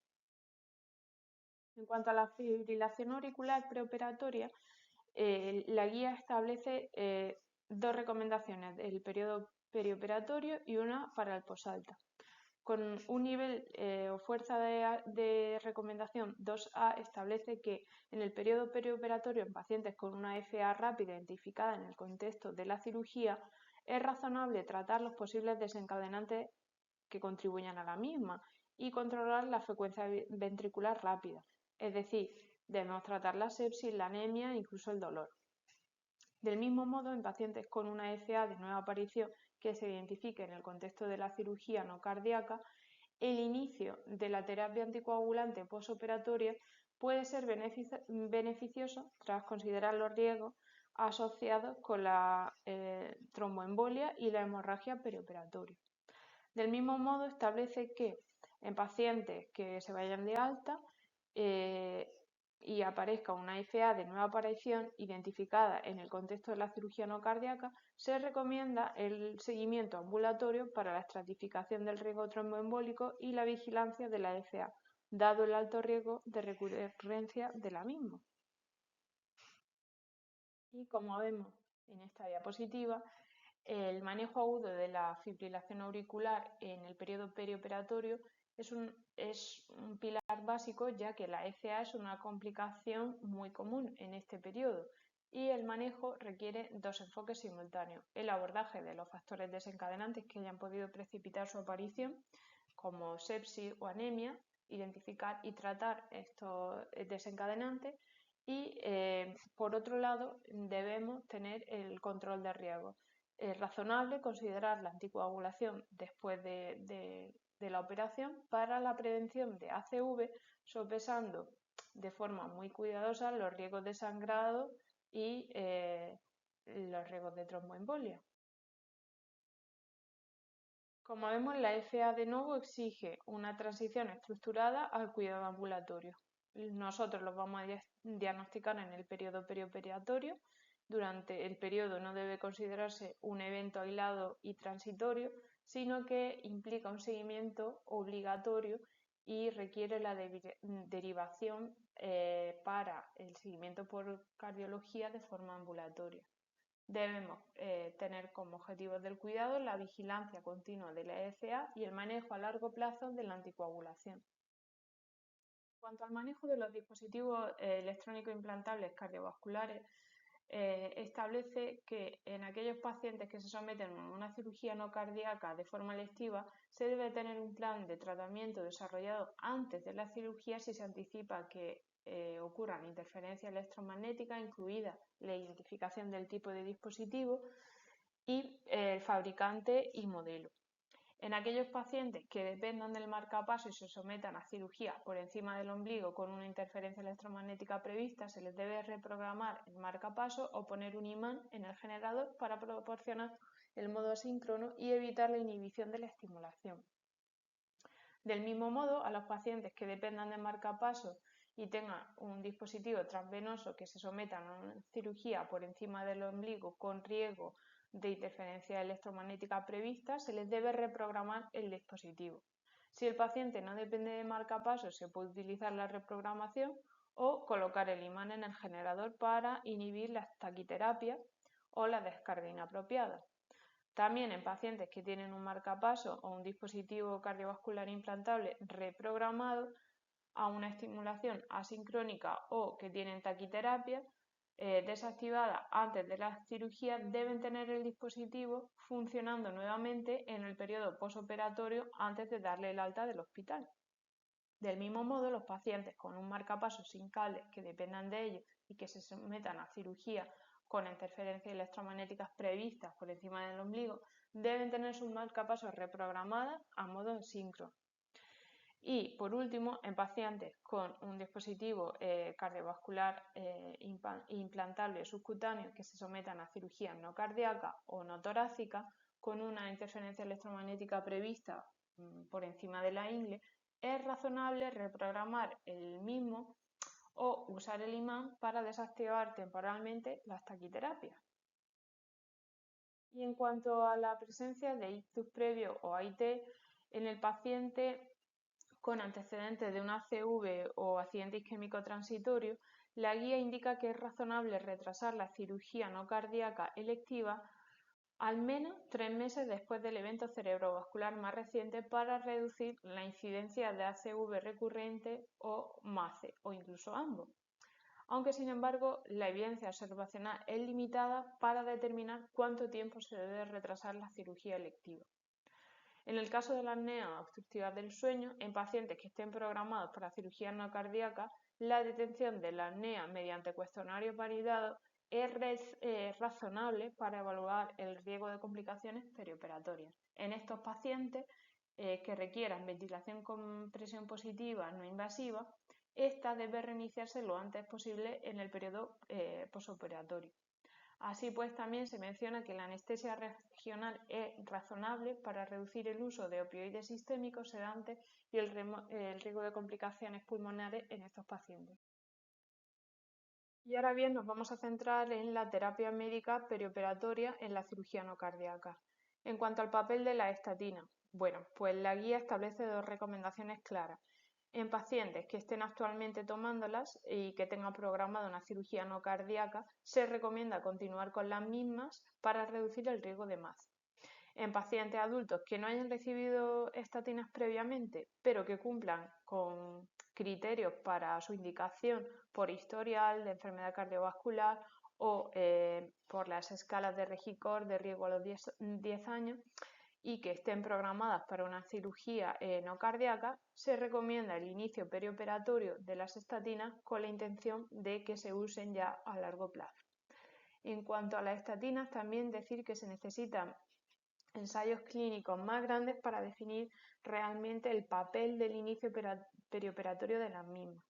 En cuanto a la fibrilación auricular preoperatoria, la guía establece dos recomendaciones del periodo perioperatorio y una para el posalta. Con un nivel o fuerza de recomendación 2A establece que en el periodo perioperatorio en pacientes con una FA rápida identificada en el contexto de la cirugía es razonable tratar los posibles desencadenantes que contribuyan a la misma y controlar la frecuencia ventricular rápida, es decir, debemos tratar la sepsis, la anemia e incluso el dolor. Del mismo modo, en pacientes con una FA de nueva aparición que se identifique en el contexto de la cirugía no cardíaca, el inicio de la terapia anticoagulante posoperatoria puede ser beneficioso tras considerar los riesgos asociados con la tromboembolia y la hemorragia perioperatoria. Del mismo modo, establece que en pacientes que se vayan de alta y aparezca una FA de nueva aparición identificada en el contexto de la cirugía no cardíaca, se recomienda el seguimiento ambulatorio para la estratificación del riesgo tromboembólico y la vigilancia de la FA, dado el alto riesgo de recurrencia de la misma. Y como vemos en esta diapositiva, el manejo agudo de la fibrilación auricular en el periodo perioperatorio es un pilar básico, ya que la FA es una complicación muy común en este periodo y el manejo requiere dos enfoques simultáneos: el abordaje de los factores desencadenantes que hayan podido precipitar su aparición, como sepsis o anemia, identificar y tratar estos desencadenantes, y por otro lado debemos tener el control de riesgos. Es razonable considerar la anticoagulación después de la operación para la prevención de ACV, sopesando de forma muy cuidadosa los riesgos de sangrado y los riesgos de tromboembolia. Como vemos, la FA de nuevo exige una transición estructurada al cuidado ambulatorio. Nosotros los vamos a diagnosticar en el periodo perioperatorio. Durante el periodo no debe considerarse un evento aislado y transitorio, sino que implica un seguimiento obligatorio y requiere la derivación para el seguimiento por cardiología de forma ambulatoria. Debemos tener como objetivos del cuidado la vigilancia continua de la FA y el manejo a largo plazo de la anticoagulación. En cuanto al manejo de los dispositivos electrónicos implantables cardiovasculares, establece que en aquellos pacientes que se someten a una cirugía no cardíaca de forma electiva se debe tener un plan de tratamiento desarrollado antes de la cirugía si se anticipa que ocurran interferencias electromagnéticas, incluida la identificación del tipo de dispositivo y el fabricante y modelo. En aquellos pacientes que dependan del marcapaso y se sometan a cirugía por encima del ombligo con una interferencia electromagnética prevista, se les debe reprogramar el marcapaso o poner un imán en el generador para proporcionar el modo asíncrono y evitar la inhibición de la estimulación. Del mismo modo, a los pacientes que dependan del marcapaso y tengan un dispositivo transvenoso que se sometan a una cirugía por encima del ombligo con riesgo de interferencia electromagnética prevista, se les debe reprogramar el dispositivo. Si el paciente no depende de marcapasos, se puede utilizar la reprogramación o colocar el imán en el generador para inhibir las taquiterapias o la descarga inapropiada. También en pacientes que tienen un marcapaso o un dispositivo cardiovascular implantable reprogramado a una estimulación asincrónica o que tienen taquiterapia desactivada antes de la cirugía, deben tener el dispositivo funcionando nuevamente en el periodo posoperatorio antes de darle el alta del hospital. Del mismo modo, los pacientes con un marcapaso sin cables que dependan de ellos y que se sometan a cirugía con interferencias electromagnéticas previstas por encima del ombligo deben tener sus marcapasos reprogramadas a modo síncrono. Y por último, en pacientes con un dispositivo cardiovascular implantable subcutáneo que se sometan a cirugía no cardíaca o no torácica con una interferencia electromagnética prevista por encima de la ingle, es razonable reprogramar el mismo o usar el imán para desactivar temporalmente las taquiterapias. Y en cuanto a la presencia de ictus previo o AIT en el paciente con antecedentes de un ACV o accidente isquémico transitorio, la guía indica que es razonable retrasar la cirugía no cardíaca electiva al menos 3 meses después del evento cerebrovascular más reciente para reducir la incidencia de ACV recurrente o MACE o incluso ambos. Aunque sin embargo la evidencia observacional es limitada para determinar cuánto tiempo se debe retrasar la cirugía electiva. En el caso de la apnea obstructiva del sueño, en pacientes que estén programados para cirugía no cardíaca, la detención de la apnea mediante cuestionario validado es razonable para evaluar el riesgo de complicaciones perioperatorias. En estos pacientes que requieran ventilación con presión positiva no invasiva, esta debe reiniciarse lo antes posible en el periodo posoperatorio. Así pues, también se menciona que la anestesia regional es razonable para reducir el uso de opioides sistémicos, sedantes y el riesgo de complicaciones pulmonares en estos pacientes. Y ahora bien, nos vamos a centrar en la terapia médica perioperatoria en la cirugía no cardíaca. En cuanto al papel de la estatina, bueno, pues la guía establece dos recomendaciones claras. En pacientes que estén actualmente tomándolas y que tengan programada una cirugía no cardíaca, se recomienda continuar con las mismas para reducir el riesgo de MAC. En pacientes adultos que no hayan recibido estatinas previamente, pero que cumplan con criterios para su indicación por historial de enfermedad cardiovascular o por las escalas de Regicor de riesgo a los 10 años, y que estén programadas para una cirugía no cardíaca, se recomienda el inicio perioperatorio de las estatinas con la intención de que se usen ya a largo plazo. En cuanto a las estatinas, también decir que se necesitan ensayos clínicos más grandes para definir realmente el papel del inicio perioperatorio de las mismas,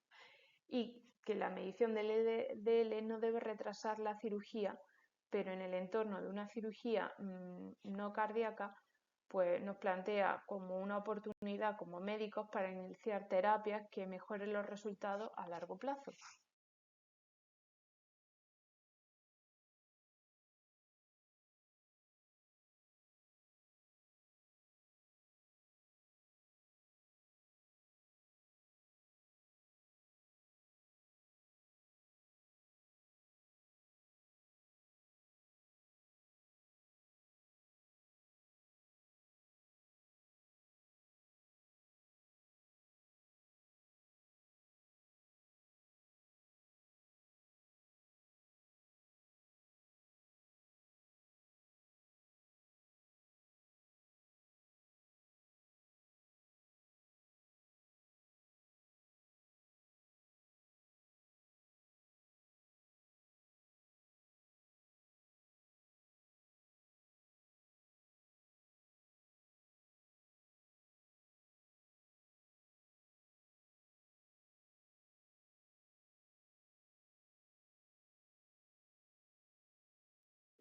y que la medición del LDL no debe retrasar la cirugía, pero en el entorno de una cirugía no cardíaca, pues nos plantea como una oportunidad como médicos para iniciar terapias que mejoren los resultados a largo plazo.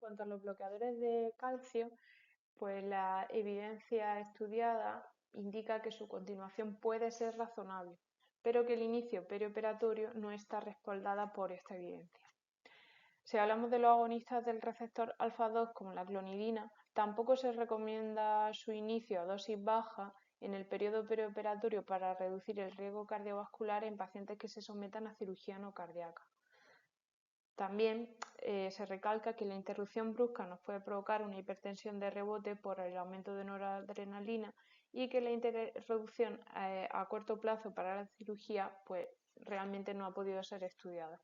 En cuanto a los bloqueadores de calcio, pues la evidencia estudiada indica que su continuación puede ser razonable, pero que el inicio perioperatorio no está respaldada por esta evidencia. Si hablamos de los agonistas del receptor alfa-2 como la clonidina, tampoco se recomienda su inicio a dosis baja en el periodo perioperatorio para reducir el riesgo cardiovascular en pacientes que se sometan a cirugía no cardíaca. También se recalca que la interrupción brusca nos puede provocar una hipertensión de rebote por el aumento de noradrenalina, y que la interrupción a corto plazo para la cirugía pues realmente no ha podido ser estudiada.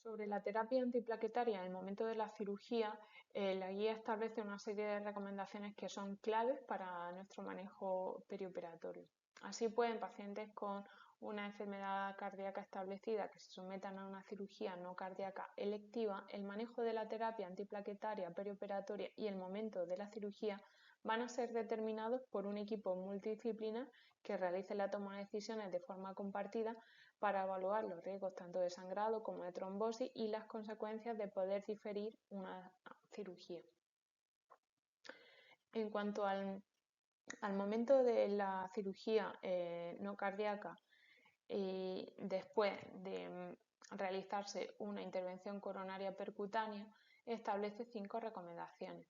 Sobre la terapia antiplaquetaria en el momento de la cirugía, la guía establece una serie de recomendaciones que son claves para nuestro manejo perioperatorio. Así pues, en pacientes con una enfermedad cardíaca establecida que se sometan a una cirugía no cardíaca electiva, el manejo de la terapia antiplaquetaria perioperatoria y el momento de la cirugía van a ser determinados por un equipo multidisciplinar que realice la toma de decisiones de forma compartida para evaluar los riesgos tanto de sangrado como de trombosis y las consecuencias de poder diferir una cirugía. En cuanto al momento de la cirugía no cardíaca y después de realizarse una intervención coronaria percutánea, establece 5 recomendaciones.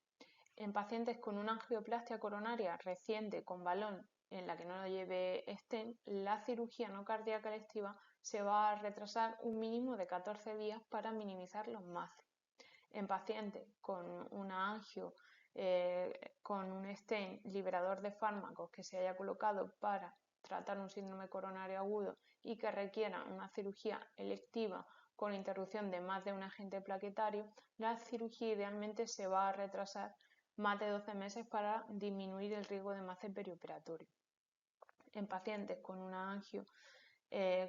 En pacientes con una angioplastia coronaria reciente con balón en la que no lleve stent, la cirugía no cardíaca electiva se va a retrasar un mínimo de 14 días para minimizar los MAC. En pacientes con una angio con un stent liberador de fármacos que se haya colocado para tratar un síndrome coronario agudo y que requiera una cirugía electiva con interrupción de más de un agente plaquetario, la cirugía idealmente se va a retrasar más de 12 meses para disminuir el riesgo de MAC perioperatorio. En pacientes con una angio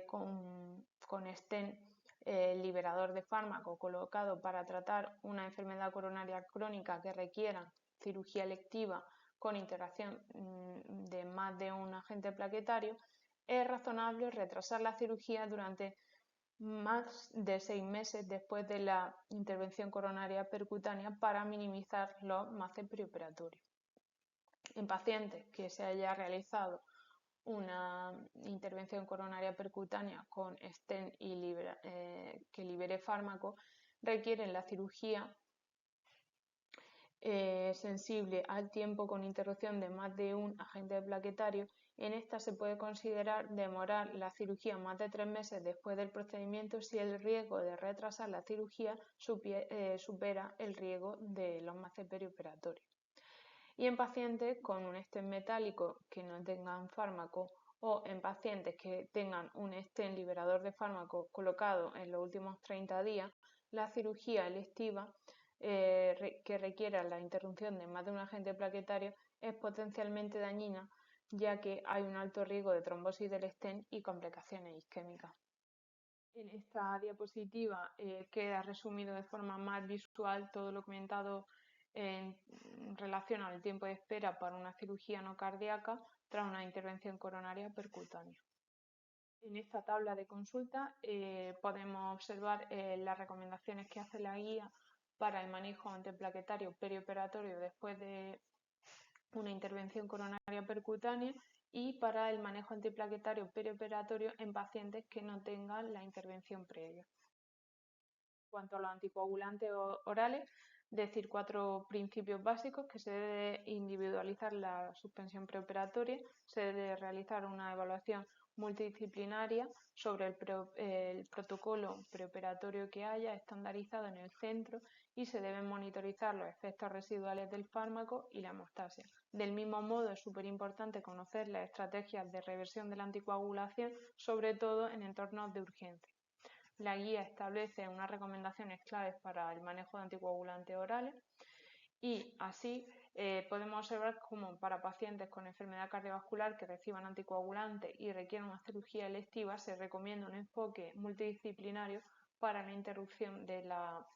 con stent liberador de fármaco colocado para tratar una enfermedad coronaria crónica que requiera cirugía electiva con interacción de más de un agente plaquetario, es razonable retrasar la cirugía durante más de 6 meses después de la intervención coronaria percutánea para minimizar los MACE preoperatorios. En pacientes que se haya realizado una intervención coronaria percutánea con stent y que libere fármaco, requieren la cirugía sensible al tiempo con interrupción de más de un agente plaquetario. En esta se puede considerar demorar la cirugía más de 3 meses después del procedimiento si el riesgo de retrasar la cirugía supera el riesgo de los MACE perioperatorios. Y en pacientes con un stent metálico que no tengan fármaco o en pacientes que tengan un stent liberador de fármaco colocado en los últimos 30 días, la cirugía electiva que requiera la interrupción de más de un agente plaquetario es potencialmente dañina, ya que hay un alto riesgo de trombosis del stent y complicaciones isquémicas. En esta diapositiva queda resumido de forma más visual todo lo comentado en relación al tiempo de espera para una cirugía no cardíaca tras una intervención coronaria percutánea. En esta tabla de consulta podemos observar las recomendaciones que hace la guía para el manejo antiplaquetario perioperatorio después de una intervención coronaria percutánea y para el manejo antiplaquetario perioperatorio en pacientes que no tengan la intervención previa. En cuanto a los anticoagulantes orales, decir 4 principios básicos: que se debe individualizar la suspensión preoperatoria, se debe realizar una evaluación multidisciplinaria sobre el protocolo preoperatorio que haya estandarizado en el centro y se deben monitorizar los efectos residuales del fármaco y la hemostasia. Del mismo modo, es súper importante conocer las estrategias de reversión de la anticoagulación, sobre todo en entornos de urgencia. La guía establece unas recomendaciones claves para el manejo de anticoagulantes orales y así podemos observar cómo para pacientes con enfermedad cardiovascular que reciban anticoagulantes y requieran una cirugía electiva se recomienda un enfoque multidisciplinario para la interrupción de la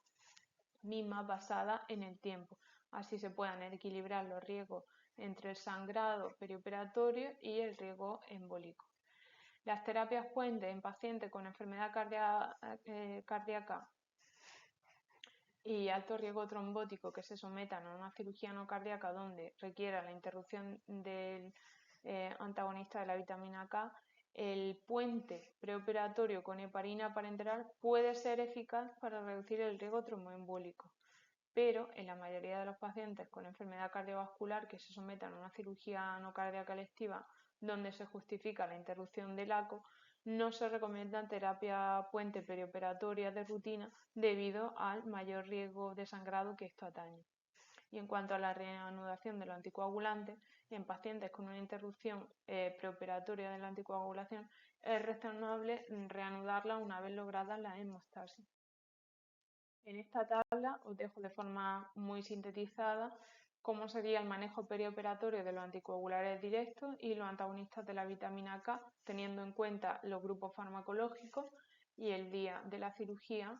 misma basada en el tiempo. Así se puedan equilibrar los riesgos entre el sangrado perioperatorio y el riesgo embólico. Las terapias puentes en pacientes con enfermedad cardíaca y alto riesgo trombótico que se sometan a una cirugía no cardíaca donde requiera la interrupción del antagonista de la vitamina K, el puente preoperatorio con heparina parenteral puede ser eficaz para reducir el riesgo tromboembólico, pero en la mayoría de los pacientes con enfermedad cardiovascular que se sometan a una cirugía no cardíaca electiva donde se justifica la interrupción del ACO, no se recomienda terapia puente perioperatoria de rutina debido al mayor riesgo de sangrado que esto atañe. Y en cuanto a la reanudación de los anticoagulantes, en pacientes con una interrupción preoperatoria de la anticoagulación, es razonable reanudarla una vez lograda la hemostasis. En esta tabla os dejo de forma muy sintetizada cómo sería el manejo perioperatorio de los anticoagulares directos y los antagonistas de la vitamina K, teniendo en cuenta los grupos farmacológicos y el día de la cirugía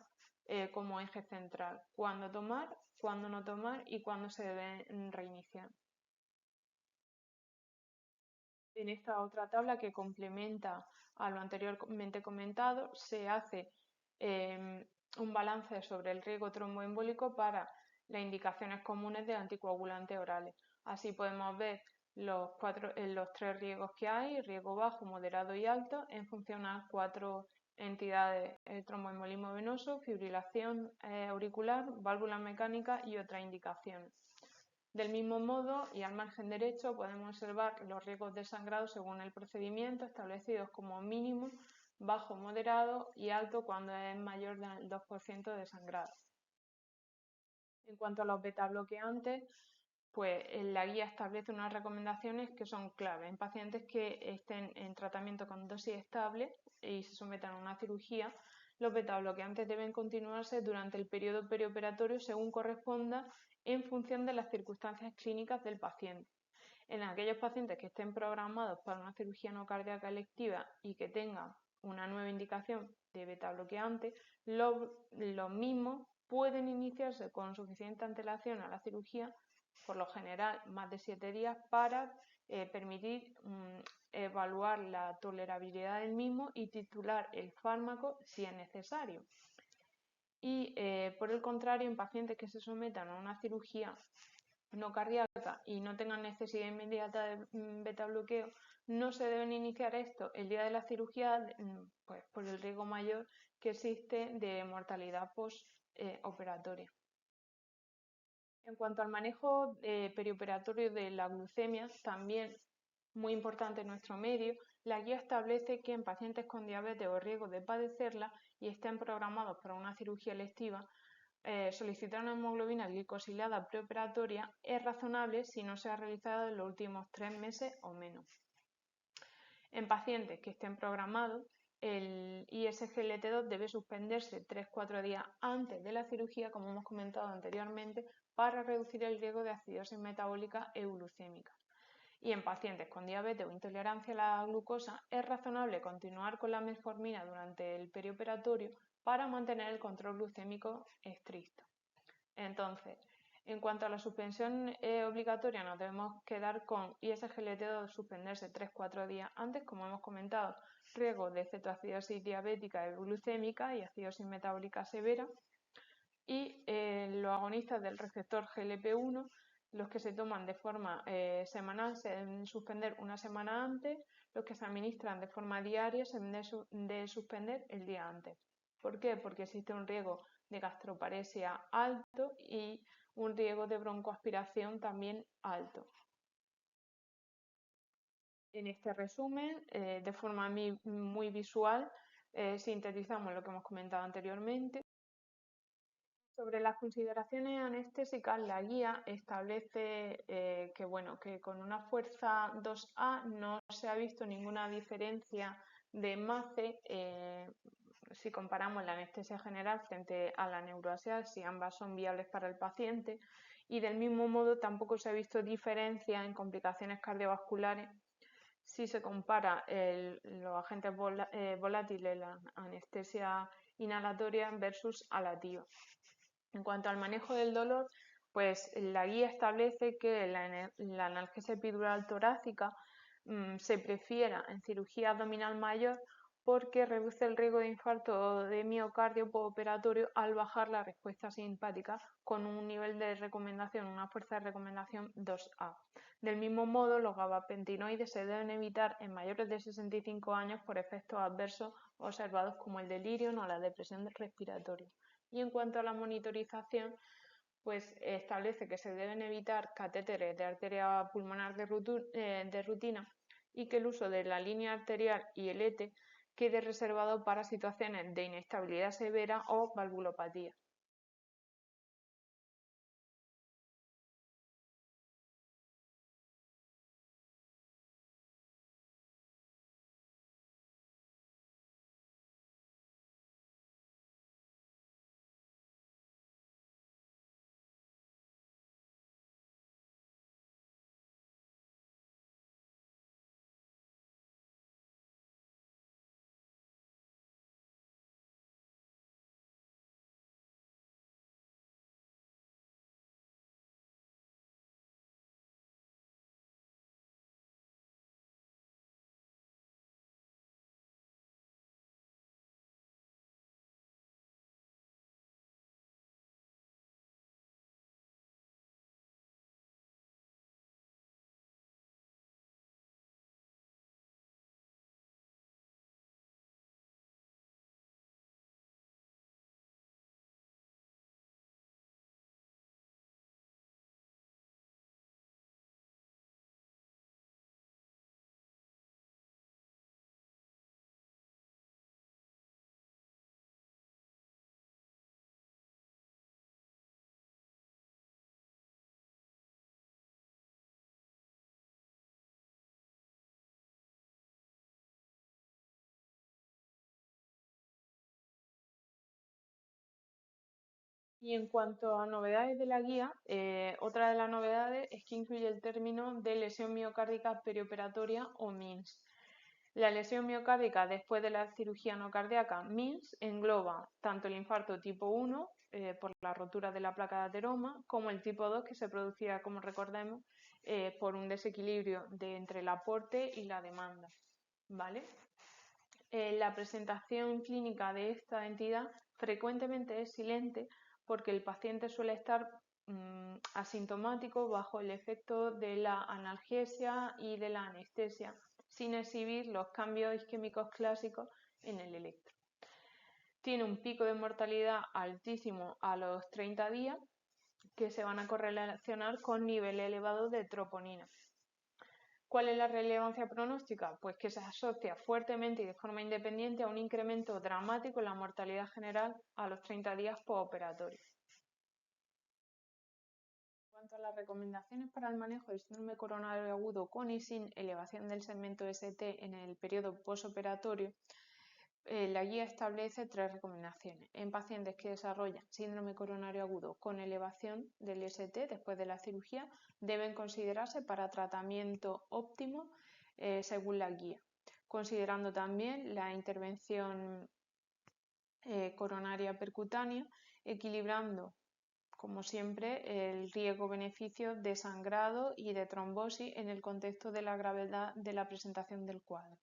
como eje central: cuándo tomar, cuándo no tomar y cuándo se debe reiniciar. En esta otra tabla, que complementa a lo anteriormente comentado, se hace un balance sobre el riesgo tromboembólico para las indicaciones comunes de anticoagulantes orales. Así podemos ver los 3 riesgos que hay: riesgo bajo, moderado y alto, en función a 4 entidades: el tromboembolismo venoso, fibrilación auricular, válvulas mecánicas y otras indicaciones. Del mismo modo, y al margen derecho, podemos observar los riesgos de sangrado según el procedimiento, establecidos como mínimo, bajo, moderado y alto cuando es mayor del 2% de sangrado. En cuanto a los beta bloqueantes, pues la guía establece unas recomendaciones que son clave en pacientes que estén en tratamiento con dosis estable y se sometan a una cirugía. Los beta bloqueantes deben continuarse durante el periodo perioperatorio según corresponda, en función de las circunstancias clínicas del paciente. En aquellos pacientes que estén programados para una cirugía no cardíaca electiva y que tengan una nueva indicación de beta bloqueante, los mismos pueden iniciarse con suficiente antelación a la cirugía, por lo general más de 7 días, para permitir evaluar la tolerabilidad del mismo y titular el fármaco si es necesario. Y por el contrario, en pacientes que se sometan a una cirugía no cardíaca y no tengan necesidad inmediata de beta bloqueo, no se deben iniciar esto el día de la cirugía, pues por el riesgo mayor que existe de mortalidad postoperatoria. En cuanto al manejo perioperatorio de la glucemia, también muy importante en nuestro medio, la guía establece que en pacientes con diabetes o riesgo de padecerla y estén programados para una cirugía electiva, solicitar una hemoglobina glicosilada preoperatoria es razonable si no se ha realizado en los últimos 3 meses o menos. En pacientes que estén programados, el ISGLT2 debe suspenderse 3-4 días antes de la cirugía, como hemos comentado anteriormente, para reducir el riesgo de acidosis metabólica euglucémica. Y en pacientes con diabetes o intolerancia a la glucosa es razonable continuar con la metformina durante el perioperatorio para mantener el control glucémico estricto. Entonces, en cuanto a la suspensión obligatoria, nos debemos quedar con ISGLT2 suspenderse 3-4 días antes, como hemos comentado, riesgo de cetoacidosis diabética euglucémica y acidosis metabólica severa. Y los agonistas del receptor GLP-1, los que se toman de forma semanal, se deben suspender una semana antes, los que se administran de forma diaria se deben de suspender el día antes. ¿Por qué? Porque existe un riesgo de gastroparesia alto y un riesgo de broncoaspiración también alto. En este resumen, de forma muy visual, sintetizamos lo que hemos comentado anteriormente. Sobre las consideraciones anestésicas, la guía establece que con una fuerza 2A no se ha visto ninguna diferencia de MACE si comparamos la anestesia general frente a la neuroaxial, si ambas son viables para el paciente, y del mismo modo tampoco se ha visto diferencia en complicaciones cardiovasculares si se compara los agentes volátiles, la anestesia inhalatoria versus alativa. En cuanto al manejo del dolor, pues la guía establece que la analgesia epidural torácica se prefiera en cirugía abdominal mayor porque reduce el riesgo de infarto de miocardio postoperatorio al bajar la respuesta simpática con un nivel de recomendación, una fuerza de recomendación 2A. Del mismo modo, los gabapentinoides se deben evitar en mayores de 65 años por efectos adversos observados como el delirio o la depresión respiratoria. Y en cuanto a la monitorización, pues establece que se deben evitar catéteres de arteria pulmonar de rutina y que el uso de la línea arterial y el ETE quede reservado para situaciones de inestabilidad severa o valvulopatía. Y en cuanto a novedades de la guía, otra de las novedades es que incluye el término de lesión miocárdica perioperatoria o MINS. La lesión miocárdica después de la cirugía no cardíaca MINS engloba tanto el infarto tipo 1 por la rotura de la placa de ateroma como el tipo 2 que se producía, como recordemos, por un desequilibrio entre el aporte y la demanda, ¿vale? La presentación clínica de esta entidad frecuentemente es silente porque el paciente suele estar asintomático bajo el efecto de la analgesia y de la anestesia, sin exhibir los cambios isquémicos clásicos en el electro. Tiene un pico de mortalidad altísimo a los 30 días que se van a correlacionar con niveles elevados de troponina. ¿Cuál es la relevancia pronóstica? Pues que se asocia fuertemente y de forma independiente a un incremento dramático en la mortalidad general a los 30 días postoperatorio. En cuanto a las recomendaciones para el manejo del síndrome coronario agudo con y sin elevación del segmento ST en el periodo postoperatorio, la guía establece 3 recomendaciones. En pacientes que desarrollan síndrome coronario agudo con elevación del ST después de la cirugía, deben considerarse para tratamiento óptimo según la guía, considerando también la intervención coronaria percutánea, equilibrando, como siempre, el riesgo-beneficio de sangrado y de trombosis en el contexto de la gravedad de la presentación del cuadro.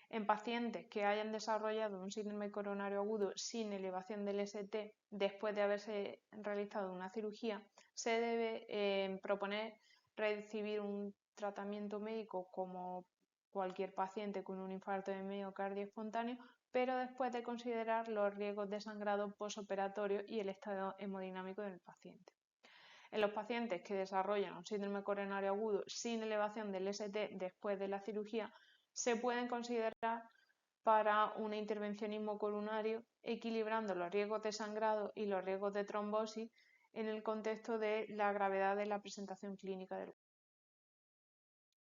En pacientes que hayan desarrollado un síndrome coronario agudo sin elevación del ST después de haberse realizado una cirugía, se debe proponer recibir un tratamiento médico como cualquier paciente con un infarto de miocardio espontáneo, pero después de considerar los riesgos de sangrado postoperatorio y el estado hemodinámico del paciente. En los pacientes que desarrollan un síndrome coronario agudo sin elevación del ST después de la cirugía, se pueden considerar para un intervencionismo coronario, equilibrando los riesgos de sangrado y los riesgos de trombosis en el contexto de la gravedad de la presentación clínica del cuadro.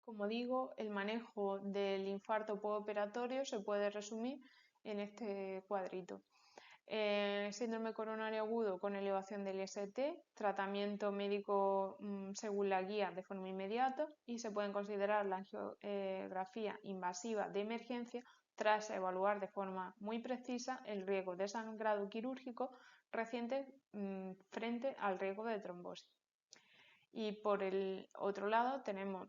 Como digo, el manejo del infarto postoperatorio se puede resumir en este cuadrito. Síndrome coronario agudo con elevación del ST, tratamiento médico según la guía de forma inmediata, y se pueden considerar la angiografía invasiva de emergencia tras evaluar de forma muy precisa el riesgo de sangrado quirúrgico reciente frente al riesgo de trombosis. Y por el otro lado tenemos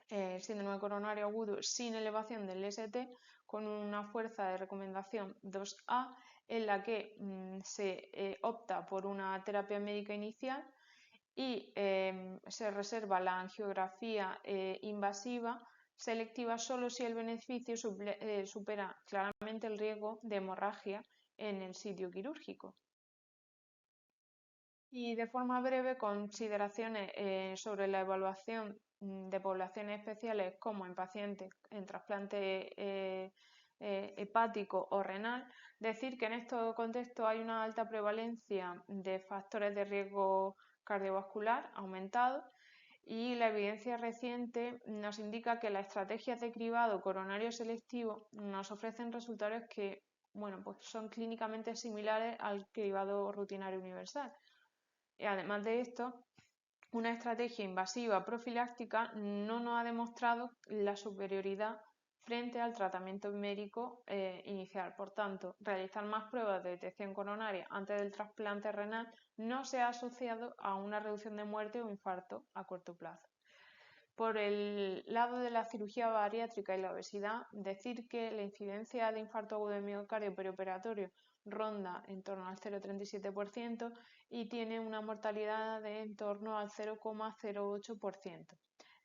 el síndrome coronario agudo sin elevación del ST con una fuerza de recomendación 2A en la que se opta por una terapia médica inicial y se reserva la angiografía invasiva selectiva solo si el beneficio supera claramente el riesgo de hemorragia en el sitio quirúrgico. Y de forma breve, consideraciones sobre la evaluación de poblaciones especiales como en pacientes en trasplante hepático o renal. Decir que en estos contextos hay una alta prevalencia de factores de riesgo cardiovascular aumentado y la evidencia reciente nos indica que las estrategias de cribado coronario selectivo nos ofrecen resultados que pues son clínicamente similares al cribado rutinario universal. Y además de esto, una estrategia invasiva profiláctica no nos ha demostrado la superioridad frente al tratamiento médico inicial. Por tanto, realizar más pruebas de detección coronaria antes del trasplante renal no se ha asociado a una reducción de muerte o infarto a corto plazo. Por el lado de la cirugía bariátrica y la obesidad, decir que la incidencia de infarto agudo de miocardio perioperatorio ronda en torno al 0,37% y tiene una mortalidad de en torno al 0,08%.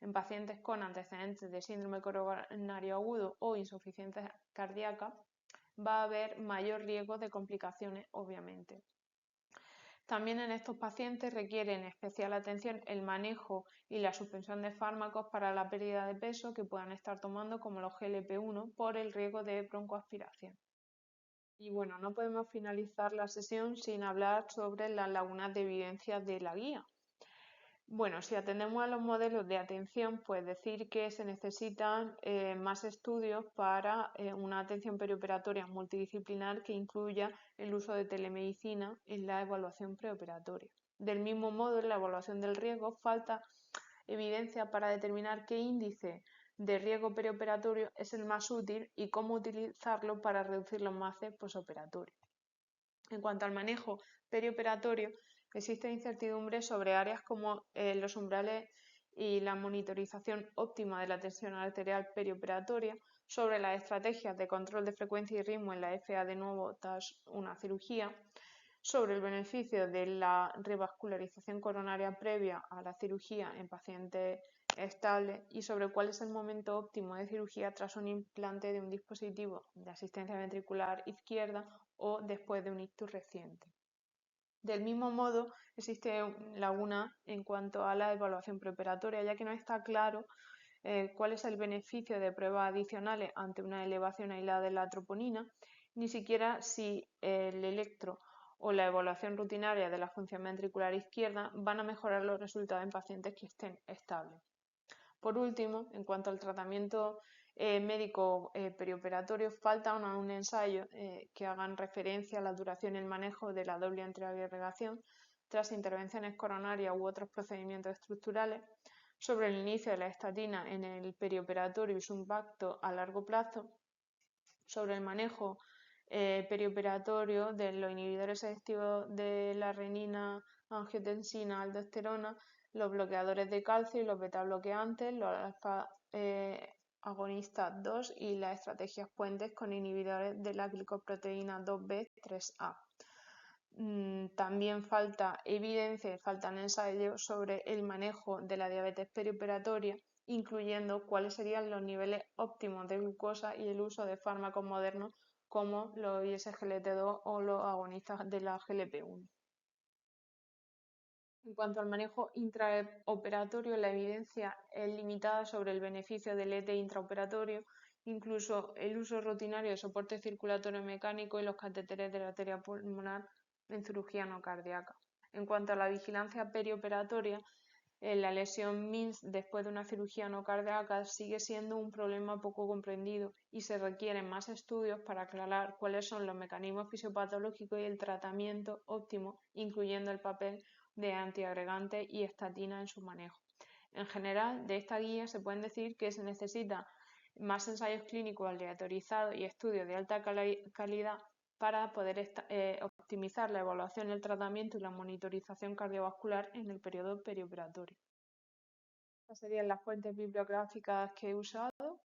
En pacientes con antecedentes de síndrome coronario agudo o insuficiencia cardíaca va a haber mayor riesgo de complicaciones, obviamente. También en estos pacientes requieren especial atención el manejo y la suspensión de fármacos para la pérdida de peso que puedan estar tomando, como los GLP-1, por el riesgo de broncoaspiración. Y bueno, no podemos finalizar la sesión sin hablar sobre las lagunas de evidencia de la guía. Bueno, si atendemos a los modelos de atención, pues decir que se necesitan más estudios para una atención perioperatoria multidisciplinar que incluya el uso de telemedicina en la evaluación preoperatoria. Del mismo modo, en la evaluación del riesgo falta evidencia para determinar qué índice de riesgo perioperatorio es el más útil y cómo utilizarlo para reducir los MACE posoperatorios. En cuanto al manejo perioperatorio, existe incertidumbre sobre áreas como los umbrales y la monitorización óptima de la tensión arterial perioperatoria, sobre las estrategias de control de frecuencia y ritmo en la FA de nuevo tras una cirugía, sobre el beneficio de la revascularización coronaria previa a la cirugía en pacientes estables y sobre cuál es el momento óptimo de cirugía tras un implante de un dispositivo de asistencia ventricular izquierda o después de un ictus reciente. Del mismo modo, existe laguna en cuanto a la evaluación preoperatoria, ya que no está claro cuál es el beneficio de pruebas adicionales ante una elevación aislada de la troponina, ni siquiera si el electro o la evaluación rutinaria de la función ventricular izquierda van a mejorar los resultados en pacientes que estén estables. Por último, en cuanto al tratamiento médico perioperatorio, falta un ensayo que hagan referencia a la duración y el manejo de la doble antiagregación tras intervenciones coronarias u otros procedimientos estructurales, sobre el inicio de la estatina en el perioperatorio y su impacto a largo plazo, sobre el manejo perioperatorio de los inhibidores selectivos de la renina, angiotensina, aldosterona, los bloqueadores de calcio y los beta bloqueantes, los alfa agonistas 2 y las estrategias puentes con inhibidores de la glicoproteína 2B3A. También falta evidencia y faltan ensayos sobre el manejo de la diabetes perioperatoria, incluyendo cuáles serían los niveles óptimos de glucosa y el uso de fármacos modernos como los ISGLT2 o los agonistas de la GLP-1. En cuanto al manejo intraoperatorio, la evidencia es limitada sobre el beneficio del ET intraoperatorio, incluso el uso rutinario de soporte circulatorio mecánico y los catéteres de la arteria pulmonar en cirugía no cardíaca. En cuanto a la vigilancia perioperatoria, la lesión MINS después de una cirugía no cardíaca sigue siendo un problema poco comprendido y se requieren más estudios para aclarar cuáles son los mecanismos fisiopatológicos y el tratamiento óptimo, incluyendo el papel de antiagregantes y estatina en su manejo. En general, de esta guía se pueden decir que se necesita más ensayos clínicos aleatorizados y estudios de alta calidad para poder optimizar la evaluación, el tratamiento y la monitorización cardiovascular en el periodo perioperatorio. Estas serían las fuentes bibliográficas que he usado.